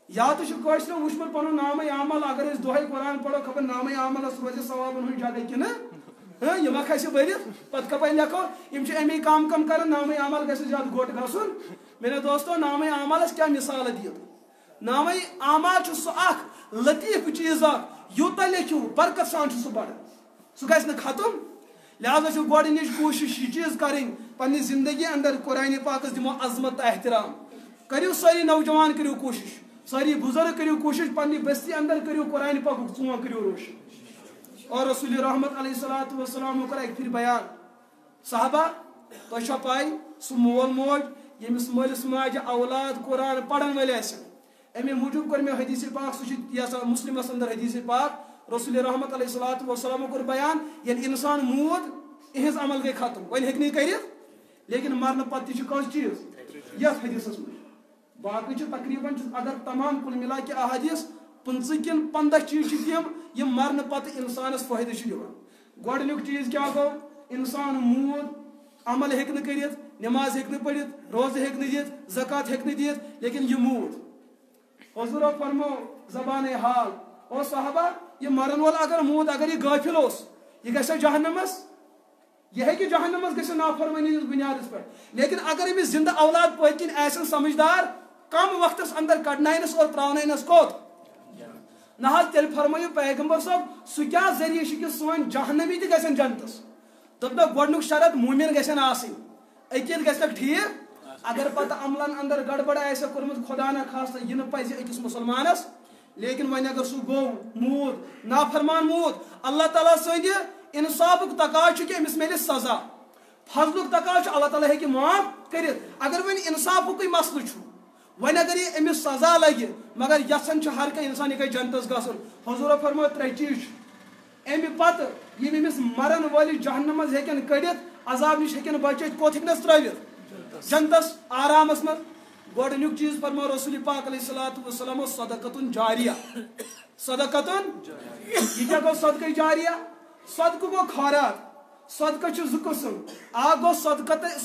یا تو کشر وچمت پن نام عمل اگر اس دہائی قرآن پڑھو خبر نام عمل روز ثواب ہند جگہ کہ یہ ما کھسہ برت پتہ کپے لکھو یم امی کام کم کر نام عمل گھس زیادہ گوٹ گھن میرے دوستو نام عملس کیا مثال دیت نام عمل سہ اخ لطیف چیز یوتہ لیکھو برکت سان سہ بڑھ سہ گھس ختم لہذا گۄڈنِچ کوشش یہ چیز کریں پنہ زندگی اندر قرآن پاکس دمو عظمت عحترام کرو ساری نوجوان کرو کوشش ساری بزرگ کرو کوشش پنہ بستی اندر کرو قرآن پاک ژون کرو روشن اور رسول رحمت علیہ الصلوۃ والسلام کر ایک پھر بیان صحابہ تہ پائی سہ مول موج یمس مالس ماجہ اولاد قرآن پڑھن ول امی موجود کر میں حدیث پاک سہ مسلمس اندر حدیث پاک رسول رحمت علیہ الصلوۃ والسلام کر بیان یل انسان مود اہز عمل گئی ختم ون ہیک نہیں کرت لیکن مرن پتہ کس چیز یتھ حدیثس مجھ باقی تقریباً اگر تمام کل ملا کے احادیث 15 کن 15 چیز تم یہ مرن پتہ انسانس فائدہ دان گۄڈنیُک چیز کیا گو انسان مود عمل ہیک نہ کرت نماز ہیکہ پڑھت روزہ ہیکہ دت زکات ہیکہ دت لیکن یہ مود حضور فرمو زبان حال او صحابہ یہ مرن وول اگر مود اگر یہ غافل اس یہ گژھِ جہنمس یہ ہے کہ جہنمس گژھِ نافرمانی ہندس بنیادس پہ لیکن اگر امس زندہ اولاد پت کن آسن سمجھدار کم وقتس اندر کڑنائنس اور تراونس کوت نہ تیل فرمائیو پیغمبر صاحب سہ کیا ذریعہ کہ سون جہنمی تہ گژھن جنتس دپ گۄڈنیُک شرط مومن گژھن آسٕنۍ عقیدٕ گژھِ ٹھیک اگر پتہ عملن اندر گڑبڑ آسہِ کورمُت خدا نہ خاصہ یہ نہ پزِ أکِس مسلمانس لیکن وۄنۍ اگر سُہ گوٚو موٗد نافرمان موٗد اللہ تعالیٰ سٕنٛدِ انصافُک تقاضہٕ چھُ کہ أمِس میلہِ سزا فضلُک تقاضہٕ چھُ اللہ تعالیٰ ہیٚکہِ معاف کٔرِتھ اگر وۄنۍ انصافُکُے مسلہٕ چھُ وۄنۍ اگر یہ أمِس سزا لگہِ مگر یژھان چھُ ہر کانٛہہ انسان یہِ گژھِ جنتس گژھُن حضوٗرو فرمٲو 3 چیٖز چھِ امہِ پتہٕ یِم أمِس مرن وٲلِس جہنم منٛز ہیٚکن کٔڑِتھ عذاب نِش ہیٚکن بچٲیِتھ کوٚت ہیٚکنس ترٲوِتھ جنتس آرامس منٛز گۄڈنیُک چیٖز فرمٲو رسول پاک علیہ الصلوۃ والسلام صدقتُن جاریہ صدقتُن یہ کیا گوٚو صدقہ جاریہ صدقہ گوٚو خٲرات صدقہ چھُ 2 قٕسم اکھ گوٚو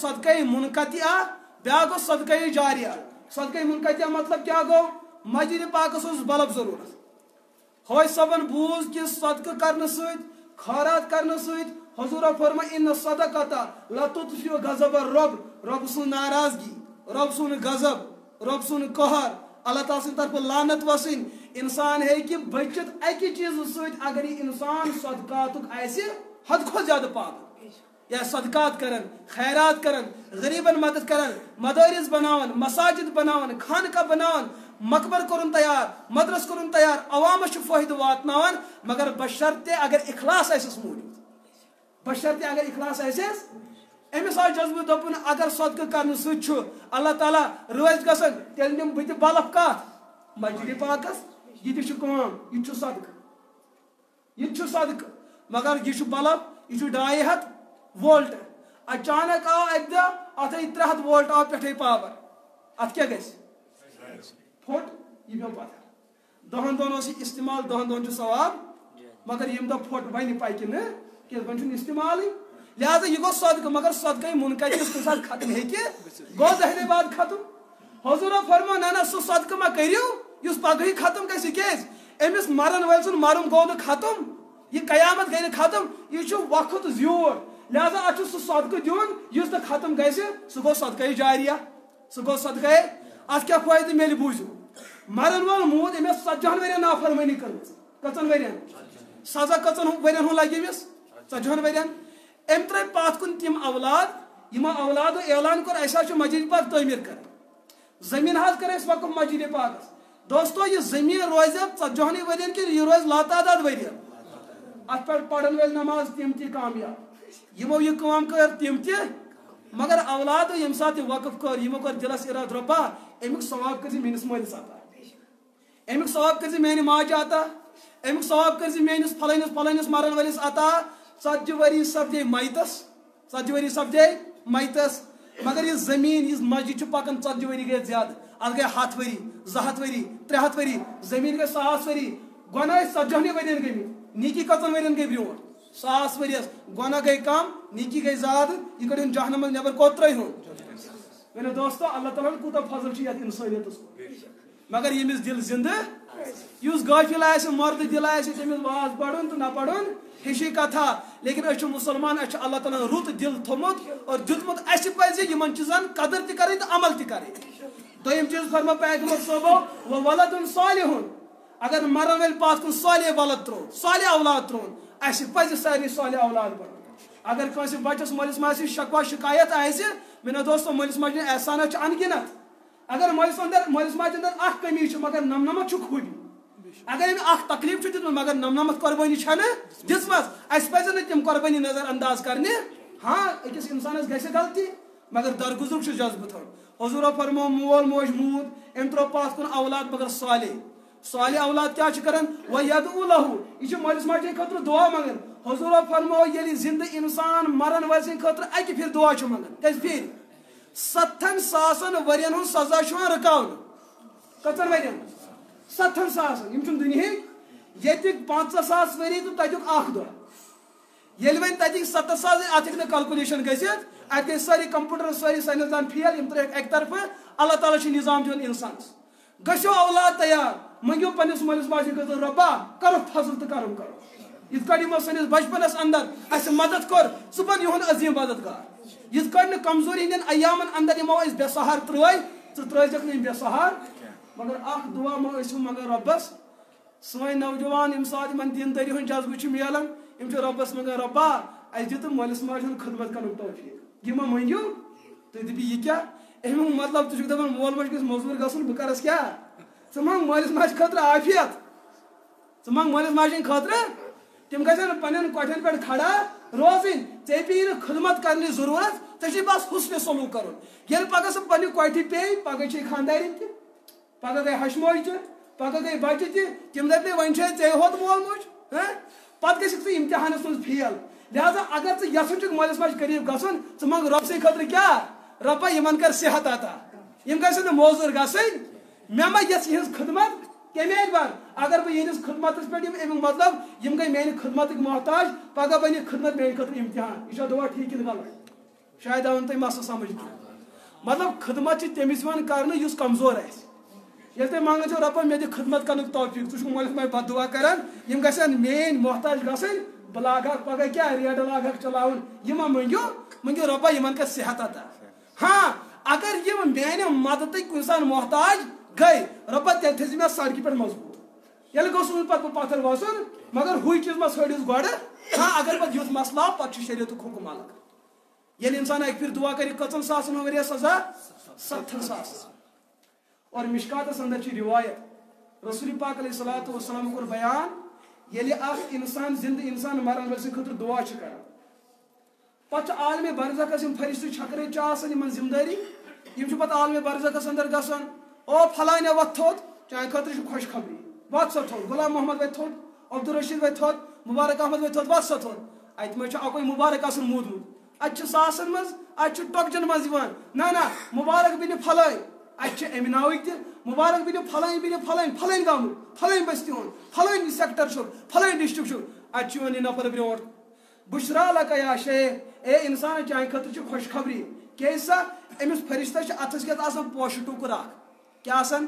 صدقہ منقطع بیاکھ گوٚو صدقہ جاریہ صدقہ منقطع مطلب کیا گوٚو مسجد پاکس اوس بلب ضروٗرت ہوے صبن بوٗز کہ صدقہ کرنہٕ سۭتۍ خٲرات کرنہٕ سۭتۍ حضوٗرو فرمٲے ان صدقۃ لتطفئ غضب الرب رب سُنٛد ناراضگی رب سُنٛد غضب رب سُنٛد قہر اللہ تعالیٰ سٕنٛدِ طرفہٕ لعنت وسٕنۍ انسان ہیٚکہِ بٔچِتھ اکہِ چیٖزٕ سۭتۍ اگر یہِ انسان صدقاتُک آسہِ حد کھۄتہٕ زیادٕ پابنٛد یا صدقات کرن خیرات کرن غریبن مدد کرن مدارس بناون مساجد بناون خانقاہ بناون مقبر کرن تیار مدرس کرن تیار عوامس چھُ فٲیدٕ واتناوان مگر بشرطے اگر اخلاص آسٮ۪س موٗجوٗد بشرطے اگر اخلاص آسٮ۪س أمِس آو جذبہٕ دوٚپُن اگر صدقہٕ کرنہٕ سۭتۍ چھُ اللہ تعالیٰ رٲضۍ گژھان تیٚلہِ نِمہٕ بہٕ تہِ بلب کتھ مسجد پاکس یہِ تہِ چھُ کٲم یہِ تہِ چھُ صدقہٕ یہ چھُ صدقہٕ مگر یہ چھُ بلب یہ چھُ 250 وولٹ اچانک آو اکہِ دۄہ اتھ آیہِ 300 وولٹ آو پٮ۪ٹھے پاور اتھ کیٛاہ گژھِ پھوٚٹ یہِ پیوٚو پتھر 10 دۄہن اوس یہِ استعمال 10 دۄہن چھُ ثواب مگر ییٚمہِ دۄہ پھوٚٹ وۄنۍ پکہِ نہٕ کیٛازِ وۄنۍ چھُنہٕ استعمالٕے لہذا یہ گوٚو صدقہٕ مگر صدقے منقطع کُنہِ ساتہٕ ختم ہیٚکہِ گوٚو 10 دۄہہِ بعد ختم حضوٗرو فرموو نہ سُہ صدقہٕ ما کٔرِو یُس پگہٕے ختم گژھِ کیٛازِ أمِس مرن وٲلۍ سُنٛد مرُن گوٚو نہٕ ختم یہ قیامت گٔے نہٕ ختم یہ چھُ وقت زیوٗٹھ لہذا اتھ چھُ سُہ صدقہٕ دیُن یُس نہٕ ختم گژھِ سُہ گوٚو صدقہ جاریہ سُہ گوٚو صدقہ اتھ کیٛاہ فٲیدٕ میلہِ بوٗزِو مرن وول موٗد أمِس 40 ؤرین نافرمٲنی کٔرمٕژ کٔژن ؤرین سزا کٔژن ؤرین ہُنٛد لگہِ أمِس 40 ؤرین أمۍ ترٛٲے پتھ کُن تِم اولاد یِمو اولادو اعلان کوٚر اسہِ حظ چھُ مسجد پاک تعمیٖر کرٕنۍ زٔمیٖن حظ کٔر اسہِ وقف مسجد پاکس دوستو یہ زٔمیٖن روزِ 40 ؤرین کِنہٕ یہِ روزِ لاتعداد ؤرین اتھ پٮ۪ٹھ پرن وٲلۍ نماز تِم تہِ کامیاب یِمو یہ کٲم کٔر تِم تہِ مگر اولادو ییٚمہِ ساتہٕ یہِ وقف کٔر یِمو کوٚر دِلس ارادٕ رۄبا امیُک ثواب کٔرۍ زِ میٲنِس مٲلِس عطا امیُک ثواب کٔرۍ زِ میانہِ ماجہِ عطا امیُک ثواب کٔرۍ زِ میٲنِس فلٲنِس مرن وٲلِس عطا 40 ؤری سپدے میتس 40 ؤری سپدے میتس مگر یہ زمین یہ مسجد چھُ پکان 40 ؤری گٔے زیادٕ اتھ گٔے 100 ؤری 200 ؤری 300 ؤری زمین گٔے 100 ؤری گۄناہ ٲسۍ 40 ؤرین گٔمٕتۍ نیکی کٔژن ؤرین گٔے برونٛٹھ 100 ؤریس گۄناہ گٔے کم نیکی گٔے زیادٕ یہِ کٔڑِن جہنم منٛز نٮ۪بر کوٚت ترٲیہُن میٲنِو دوستو اللہ تعالیٰ ہن کوٗتاہ فضل چھُ یتھ انسٲنیتس مگر ییٚمِس دل زندٕ یُس غٲفِل آسہِ مردٕ دل آسہِ تٔمِس واز پرُن تہٕ نہ پرُن ہِشی کتھا لیکن أسۍ چھِ مُسلمان اَسہِ چھُ اللہ تعالیٰ ہن رُت دل تھوٚمُت اور دیُتمُت اَسہِ پزِ یِمن چیٖزن قدر تہِ کرٕنۍ تہٕ عمل تہِ کرٕنۍ دوٚیِم چیٖز فرمو پیغمبر صٲبو وولدُن صالحُن اگر مرن وٲلۍ پتھ کُن صالح ولد ترٛوو صالح اولاد ترٛووُن اَسہِ پزِ سارنٕے صالح اولاد بنُن اگر کٲنٛسہِ بچس مٲلِس ماجہِ سۭتۍ شکوا شکایت آسہِ میٲنِو دوستو مٲلِس ماجہِ ہٕنٛدۍ احسانات چھِ انگِنت اگر مٲلِس ماجہِ اندر اکھ کمی چھِ مگر 99 چھُ خوٗبی اگر أمۍ اکھ تکلیٖف چھُ دیُتمُت مگر 99 قۄربٲنی چھنہٕ دِژمٕژ اَسہِ پزن نہٕ تِم قۄربٲنی نظر انداز کرنہِ ہاں أکِس انسانس گژھِ غلطی مگر درگُزرُک چھُ جذبہٕ تھاوُن حضوٗرو فرموو مول موج موٗد أمۍ ترٛوو پتھ کُن اولاد مگر صالح اولاد کیٛاہ چھِ کران وَیَدعُو لَہُ یہِ چھُ مٲلِس ماجہِ ہٕنٛدِ خٲطرٕ دُعا منٛگان حضوٗرو فرموو ییٚلہِ زِندٕ انسان مرن وٲلۍ سٕنٛدِ خٲطرٕ اکہِ پھِرِ دُعا چھُ منٛگان کٔژِ پھِرِ 70,000 ؤرین ہُنٛد سزا چھُ یِوان رُکاونہٕ کٔژن ؤرین 70,000 یِم چھِنہٕ دُنہِکۍ ییٚتِکۍ 50,000 ؤری تہٕ تتیُک اکھ دۄہ یل ون تک 70,000 ات ہیٚکہِ نہٕ کلکولیشن گژھِتھ ات گٔے سٲری کمپیوٹر سٲری ساینسدان فیل یم ترٛٲیِکھ اکہِ طرفہٕ اللہ تعالیٰ چھُ نظام دِوان انسانس گژھِو اولاد تیار منگیو پننس مٲلِس ماجہِ خٲطرٕ رۄبا کرو فضل تہٕ کرم کرو یِتھ کٲٹھۍ یِمو سٲنِس بچپنس اندر اسہِ مدد کوٚر ژٕ بن یِہُنٛد عظیٖم مددگار یِتھ کٲٹھۍ نہٕ کمزوری ہٕنٛدٮ۪ن ایامن اندر یِمو أسۍ بے سہار ترٛٲے ژٕ ترٛٲیزٮ۪کھ نہٕ یِم بے سہار مگر اکھ دعا ما ٲسِو منگان رۄبس سٲنۍ نوجوان ییٚمہِ ساتہٕ یِمن دیندٲری ہُنٛد جذبہٕ چھُ میلان یِم چھِ رۄبس منگان رۄبا اسہِ دِ تہٕ مٲلِس ماجہِ ہُنٛد خدمت کرنُک توفیٖق یہِ ما مٔنگِو تُہۍ دٔپِو یہِ کیٛاہ امیُک مطلب ژٕ چھُکھ دپان مول موج گژھِ موٚزوٗر گژھُن بہٕ کرس کیٛاہ ژٕ منگ مٲلِس ماجہِ خٲطرٕ عافیت ژٕ منگ مٲلِس ماجہِ ہٕنٛدِ خٲطرٕ تِم گژھن نہٕ پننٮ۪ن کۄٹھٮ۪ن پٮ۪ٹھ کھڑا روزٕنۍ ژےٚ پیٚیی نہٕ خدمت کرنٕچ ضروٗرت ژےٚ چھُے بس حُسنِ سلوٗک کرُن ییٚلہِ پگہہ سُہ پننہِ کۄٹھِ پیٚیہِ پگہہ چھے خانٛدارِنۍ تہِ پگہہ گٔے ہشموج تہِ پگہہ گٔے بچہِ تہِ تِم دپنٕے وۄنۍ چھے ژےٚ ہوت مول موج پتہٕ گژھکھ ژٕ امتحانس منٛز فیل لہذا اگر ژٕ یژھان چھُکھ مٲلِس ماجہِ قریٖب گژھُن ژٕ منگ رۄب سٕنٛدِ خٲطرٕ کیٛاہ رۄبا یِمن کر صحت عطا یِم گژھن نہٕ موزوٗر گژھٕنۍ مےٚ ما یژھ یِہنٛز خدمت کمہِ اعتبار اگر بہٕ یِہنٛدِس خدمتس پٮ۪ٹھ یِمہٕ امیُک مطلب یِم گٔے میانہِ خدمتٕکۍ محتاج پگہہ بنہِ خدمت میانہِ خٲطرٕ امتحان یہِ چھا دُعا ٹھیٖک کِنہٕ غلط شاید آو نہٕ تۄہہِ مسلہٕ سمجھ کینٛہہ مطلب خدمت چھِ تٔمِس یِوان کرنہٕ یُس کمزور آسہِ ییٚلہِ تُہۍ منگان چھِو رۄبا مےٚ دِ خدمت کرنُک توفیٖق ژٕ چھُکھ مٲلِس ماجہِ بد دعا کران یِم گژھن میٲنۍ محتاج گژھٕنۍ بہٕ لاگہٕ پگہہ کیٛاہ ریڈٕ لاگہٕ چلاوُن یہِ ما مٔنگِو رۄبا یِمن کر صحت عطا ہاں اگر یِم میانہِ مدتٕکۍ کُنہِ ساتہٕ محتاج گٔے رۄبا تیٚلہِ تھٲیزِ مےٚ سڑکہِ پٮ۪ٹھ مضبوٗط ییٚلہِ گوٚژھ نہٕ پتہٕ بہٕ پتھر وسُن مگر ہُے چیٖز ما ژھٲنڈِس گۄڈٕ ہاں اگر پتہٕ یُتھ مسلہٕ آو پتہٕ چھُ شریعتُک حُکم الگ ییٚلہِ انسان اکہِ پھِرِ دعا کرِ کٔژن ساسن ہُنٛد ؤرِیس سزا 70,000 اور مشکاتس اندر چھِ روایت رسول پاک علیہ الصلوۃ والسلام کوٚر بیان ییٚلہِ اکھ انسان زندٕ انسان مرن وٲلۍ سٕنٛدِ خٲطرٕ دعا چھُ کران پتہٕ چھُ عالمِ برزخس یِم فرشتہٕ چھکرٕچ چھِ آسان یِمن ذمہٕ دٲری یِم چھِ پتہٕ عالمِ برزخس اندر گژھان او فلانہِ وۄتھ تھوٚد چانہِ خٲطرٕ چھِ خۄش خبری وۄتھ سا تھوٚد غلام محمد وۄتھِ تھوٚد عبدالرشیٖد وۄتھِ تھوٚد مبارک احمد وۄتھِ تھوٚد وۄتھ سا تھوٚد اتہِ ما چھُ اکُے مبارک آسان موٗدمُت اتہِ چھِ ساسن منٛز اتہِ چھُ ٹۄکجن منٛز یِوان نہ مبارک بِنہِ پھلٲنۍ اتہِ چھِ امہِ ناوٕکۍ تہِ مبارک بِنہِ پھلٲنۍ گامُک پھلٲنۍ بستی ہُنٛد پھلٲنۍ سیکٹر چھُ پھلٲنۍ ڈسٹرک چھُ اتہِ چھُ یِوان یہِ نفر برونٛٹھ بُشرا لکا یا شیخ اے انسان چانہِ خٲطرٕ چھِ خۄش خبری کیازِ سا أمِس فرشتس چھِ اَتھس کٮ۪تھ آسان پوشہٕ ٹُکُر اکھ کیٛاہ آسان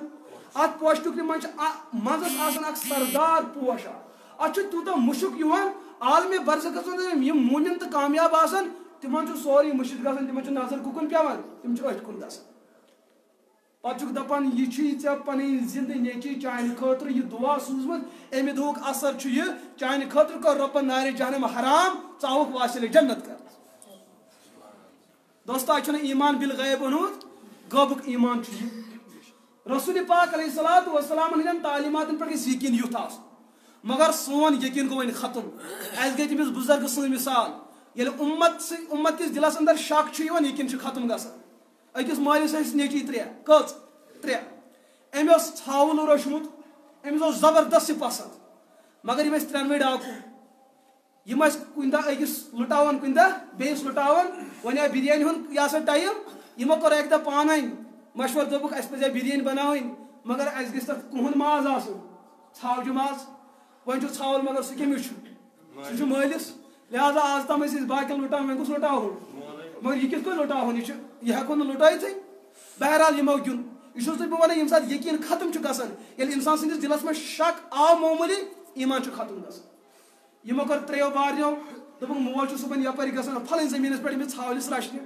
اتھ پوشہٕ ٹُکرِ منٛز چھِ منٛزس آسان اکھ سردار پوش اتھ چھُ تیوٗتاہ مُشُک یِوان عالمِ برزخس منٛز یِم موٗمِن تہٕ کامیاب آسان تِمن چھُ سورُے مٔشِد گژھان تِمن چھُ نظر کُکُن پیوان تِم چھِ أتھۍ کُن گژھان پتہٕ چھُکھ دپان یہِ چھُے ژےٚ پنٕنۍ زندٕ نیچی چانہِ خٲطرٕ یہِ دعا سوٗزمُت امہِ دُہُک اثر چھُ یہِ چانہِ خٲطرٕ کوٚر رۄبن نارِ جہنم حرام ژٕ آوُکھ واسِلہِ جنت کر دوستو اتہِ چھُنہٕ ایمان بالغیب اوٚنمُت غٲبُک ایمان چھُ یہِ رسول پاک علیہ الصلوۃ والسلام ہٕنٛدٮ۪ن تعلیماتن پٮ۪ٹھ گژھِ یقیٖن یُتھ آسُن مگر سون یقیٖن گوٚو وۄنۍ ختم اسہِ گٔے تٔمِس بُزرگہٕ سٕنٛز مِثال ییٚلہِ اُمت کِس دِلس اندر شک چھُ یِوان یقیٖن چھُ ختم گژھان أکِس مٲلِس ٲسۍ نیچی ترٛےٚ أمۍ اوس ژھاوُل روچھمُت أمِس اوس زبردست یہِ پسنٛد مگر یِم ٲسۍ ترٛٮ۪نوَے ڈاکوٗ یِم ٲسۍ کُنہِ دۄہ أکِس لُٹاوان کُنہِ دۄہ بیٚیِس لُٹاوان وۄنۍ آو بِریانی ہُنٛد یہِ ہسا ٹایم یِمو کوٚر اکہِ دۄہ پانہٕ ؤنۍ مشورٕ دوٚپُکھ اَسہِ پَزِ بِریانی بناوٕنۍ مگر اَسہِ گژھِ تَتھ کُہُنٛد ماز آسُن ژھاوجہِ ماز وۄنۍ چھُ ژھاوُل مگر سُہ کٔمِس چھُ سُہ چھُ مٲلِس لہذا آز تام ٲسۍ أسۍ باقین لُٹاوان وۄنۍ کُس لُٹاوہون مگر یہِ کِتھ پٲٹھۍ لُٹاوہون یہِ ہٮ۪کو نہٕ لُٹٲیتھٕے بہرحال یِمو گیُنٛد یہِ چھُس تۄہہِ بہٕ وَنان ییٚمہِ ساتہٕ یقیٖن ختم چھُ گژھان ییٚلہِ اِنسان سٕنٛدِس دِلس منٛز شک آو معموٗلی ایمان چھُ ختم گژھان یِمو کوٚر ترٛیو باریو دوٚپُکھ مول چھُ صُبحن یپٲرۍ گژھان پھلٲنۍ زٔمیٖنس پٮ۪ٹھ أمِس ژھاوٕلِس رچھنہِ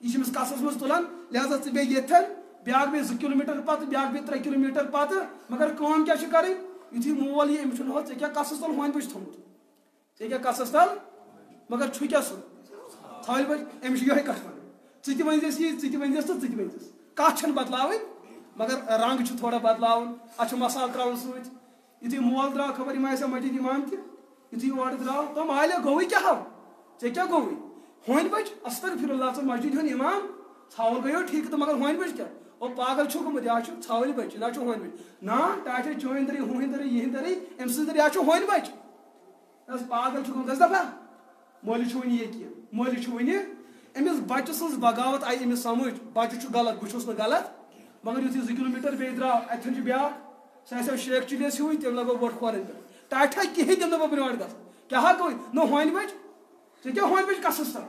یہِ چھِ أمِس کَسس منٛز تُلان لہذا ژٕ بیٚہہ ییٚتھٮ۪ن بیٛاکھ بیٚہہ 2 کِلوٗمیٖٹر پتہٕ بیٛاکھ بیٚہہ 3 کِلوٗمیٖٹر پتہٕ مگر کٲم کیٛاہ چھِ کَرٕنۍ یُتھُے مول یی أمِس چھُنہٕ ہُہ ژےٚ کیٛاہ کَسس تل ہونہِ بٔچھِ تھوٚمُت ژےٚ کیٛاہ کَسس تل مگر چھُ کیٛاہ سُہ ژھاوٕلۍ بٔچھِ أمِس چھِ یِہوے کَتھ وَنٕنۍ ژٕ تہِ ؤنۍزٮ۪س یی ژٕ تہِ ؤنۍزٮ۪س تہٕ ژٕ تہِ ؤنۍزٮ۪س کَتھ چھَنہٕ بدلاوٕنۍ مگر رنٛگ چھُ تھوڑا بدلاوُن اَتھ چھُ مصالہٕ ترٛاوُن سۭتۍ یُتھُے مول درٛاو خبر یِم آسیا مسجد اِمام تہِ یُتھُے اورٕ درٛاو دوٚپ مالیا گوٚوُے کیٛاہ ہاو ژےٚ کیٛاہ گوٚوُے ہونہِ بٔچھِ استغفر اللہ ژٕ مسجد ہُنٛد اِمام ژھاوُل گٔیو ٹھیٖک تہٕ مگر ہونہِ بٔچھِ کیٛاہ او پاگل چھُکھ گوٚمُت یا چھُ ژھاوٕلۍ بٔچھِ نہ چھُ ہونہِ بٔچھِ نا ٹاٹے چٲنۍ دٔری ہُہٕنٛدۍ دٔری یِہٕنٛدۍ دٔری أمۍ سٕنٛز دٔری یا چھُ ہونہِ بٔچھِ دَپَس پاگل چھُ گوٚمُت دَپا مٲلِس چھُ وٕنہِ یقیٖن مٲلِس چھُ وٕنہِ أمِس بچہٕ سٕنٛز بغاوت آیہِ أمِس سمجھ بچہٕ چھُ غلط بہٕ چھُس نہٕ غلط مگر یُتھُے 2 کِلوٗمیٖٹر بیٚیہِ درٛاو اَتھٮ۪ن چھُ بیٛاکھ سُہ آسیو شیخ چِلیس ہیوٗے تٔمۍ لگو بوٚٹھ کھورَن پٮ۪ٹھ ٹاٹھا کِہیٖنۍ دِنہٕ نہٕ بہٕ برونٛٹھ گژھُن کیٛاہ ہا گوٚو نہ ہونہِ بٔچھِ ٹھیک ہے ہون بچ کسس تر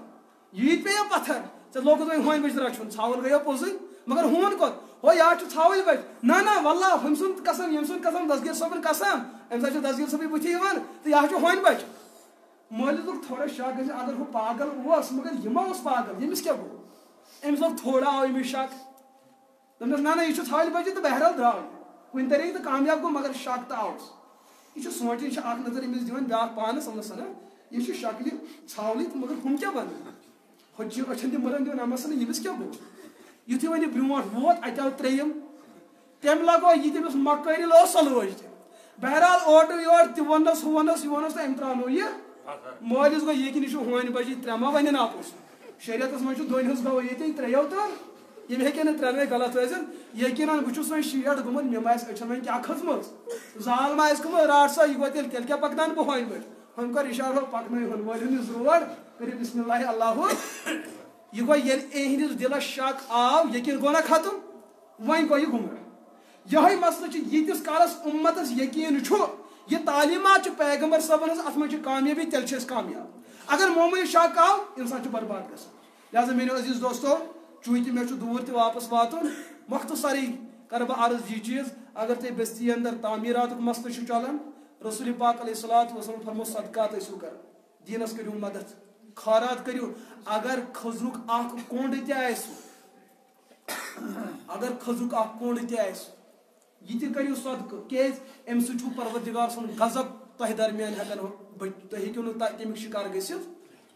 یہ پہ پتھر ژے لوگت وۄنۍ ہونہِ بچ رچھُن ژھاوُل گٔیو پوٚزُے مگر ہون کوٚت ہو یا چھُ ژھاوٕلۍ بچ نہ واللہ ہُمۍ سُنٛد قسم ییٚمۍ سُنٛد قسم دسگیٖر صٲبُن قسم اَمہِ ساتہٕ چھُ دسگیٖر صٲبٕے بٕتھِ یِوان تہٕ یہِ چھُ ہونہِ بچ مٲلِس لوٚگ تھوڑا شک گژھِ اگر ہُہ پاگل اوس مگر یہِ ما اوس پاگل ییٚمِس کیٛاہ گوٚو أمِس لوٚگ تھوڑا آو أمِس شک دوٚپنَس نہ یہِ چھُ ژھاوٕلۍ بچہِ تہٕ بہرحال درٛاو کُنہِ طریٖقہٕ تہٕ کامیاب گوٚو مگر شک تہٕ آوُس یہ سونچان یہ اخ نظر امس دِوان بیاکھ پانس وَنس نا یہ شکلہِ ژھاوٕلۍ تہٕ مگر ہُم کیٛاہ بنان ہوٚتہِ چھِ أچھن تہِ مٕرن دِوان امس ییٚمِس کیٛاہ گوٚو یُتھُے وۄنۍ یہِ برونٛٹھ ووت اَتہِ آو ترٛیٚیِم تٔمۍ لگو یہِ تٔمِس مۄکٲرِل اوس سۄ لٲج تہِ بہرحال اورٕ یورٕ تہِ ووٚننس ہُہ ووٚننس یہِ ووٚننس تہٕ أمۍ ترٛاونو یہِ مٲلِس گوٚو یہِ کِنہٕ یہِ چھُ ہونہِ بجہِ ترٛےٚ ما وَنن اَپُز شریعتس منٛز چھُ دۄن ہٕنٛز گوٚو ییٚتہِ ترٛیٚیو تہٕ یِم ہیٚکن نہٕ ترٛٮ۪نوَے غلط ٲسِتھ یقیٖنن بہٕ چھُس وۄنۍ 60 گوٚمُت مےٚ ما آسہِ أچھن وۄنۍ کیٛاہ کھٔژمٕژ زال ما آسہِ گوٚمُت راٹ سا یہِ گوٚو تیٚلہِ کیٛاہ پکناون بہٕ ہونہِ پٲٹھۍ ہُمۍ کوٚر اِشارٕ پکنٲیہُن مٲلِن یُس روڈ کٔرِو بسم اللہ اللہُ یہ گوٚو ییٚلہِ یِہنٛدِس دِلس شک آو یقیٖن گوٚو نا ختم وۄنۍ گوٚو یہِ گُمراہ یِہوے مسلہٕ چھُ ییٖتِس کالس اُمتس یقیٖن چھُ یہ تعلیمات چھِ پیغمبر صٲبن ہٕنٛز اتھ منٛز چھِ کامیٲبی تیٚلہِ چھِ أسۍ کامیاب اگر معموٗلی شک آو انسان چھُ برباد گژھان لہذا میٲنیو عزیٖز دوستو چوٗنٛکہِ مےٚ چھُ دوٗر تہِ واپس واتُن مختصرٕے کرٕ بہٕ عرض یہِ چیٖز اگر تۄہہِ بستی اندر تعمیٖراتُک مسلہٕ چھُ چلان رسول پاک علیہ الصلوۃ والسلام فرمو صدقات ٲسِو کران دیٖنس کٔرِو مدد خٲرات کٔرِو اگر خٔزرُک اکھ کوٚنٛڈ تہِ آسہِ اگر خٔزرُک اکھ کوٚنٛڈ تہِ آسہِ یہ تہِ کٔرِو صدقہٕ کیٛازِ اَمہِ سۭتۍ چھُو پروردگار سُنٛد غضب تۄہہِ درمیان ہٮ۪کان تُہۍ ہیٚکِو نہٕ تمیُک شِکار گٔژھِتھ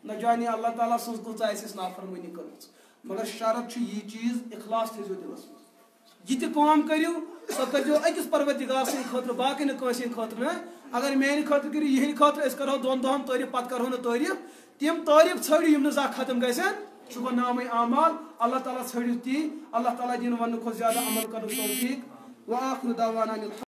نہ جانے اللہ تعالیٰ سٕنٛز کۭژاہ آسہِ اَسہِ نافرمٲنی کٔرمٕژ مگر شرط چھُ یہِ چیٖز اخلاص تھٲیزیو دِلس منٛز یہِ تہِ کٲم کٔرِو سۄ کٔرۍزیو أکِس پروردگار سٕنٛدِ خٲطرٕ باقٕے نہٕ کٲنٛسہِ ہٕنٛدِ خٲطرٕ نہ اگر میانہِ خٲطرٕ کٔرِو یِہنٛدِ خٲطرٕ أسۍ کرو 2 دۄہن تعریٖف پتہٕ کرہو نہٕ تعریٖف تِم تعریٖف ژھٲنٛڈِو یِم نہٕ زانٛہہ ختم گژھن سُہ گوٚو نامے اعمال اللہ تعالیٰ ژھٲنٛڈِو تی اللہ تعالیٰ دِنہٕ وننہٕ کھۄتہٕ زیادٕ عمل کرنُک توفیٖق وآخر دعوانا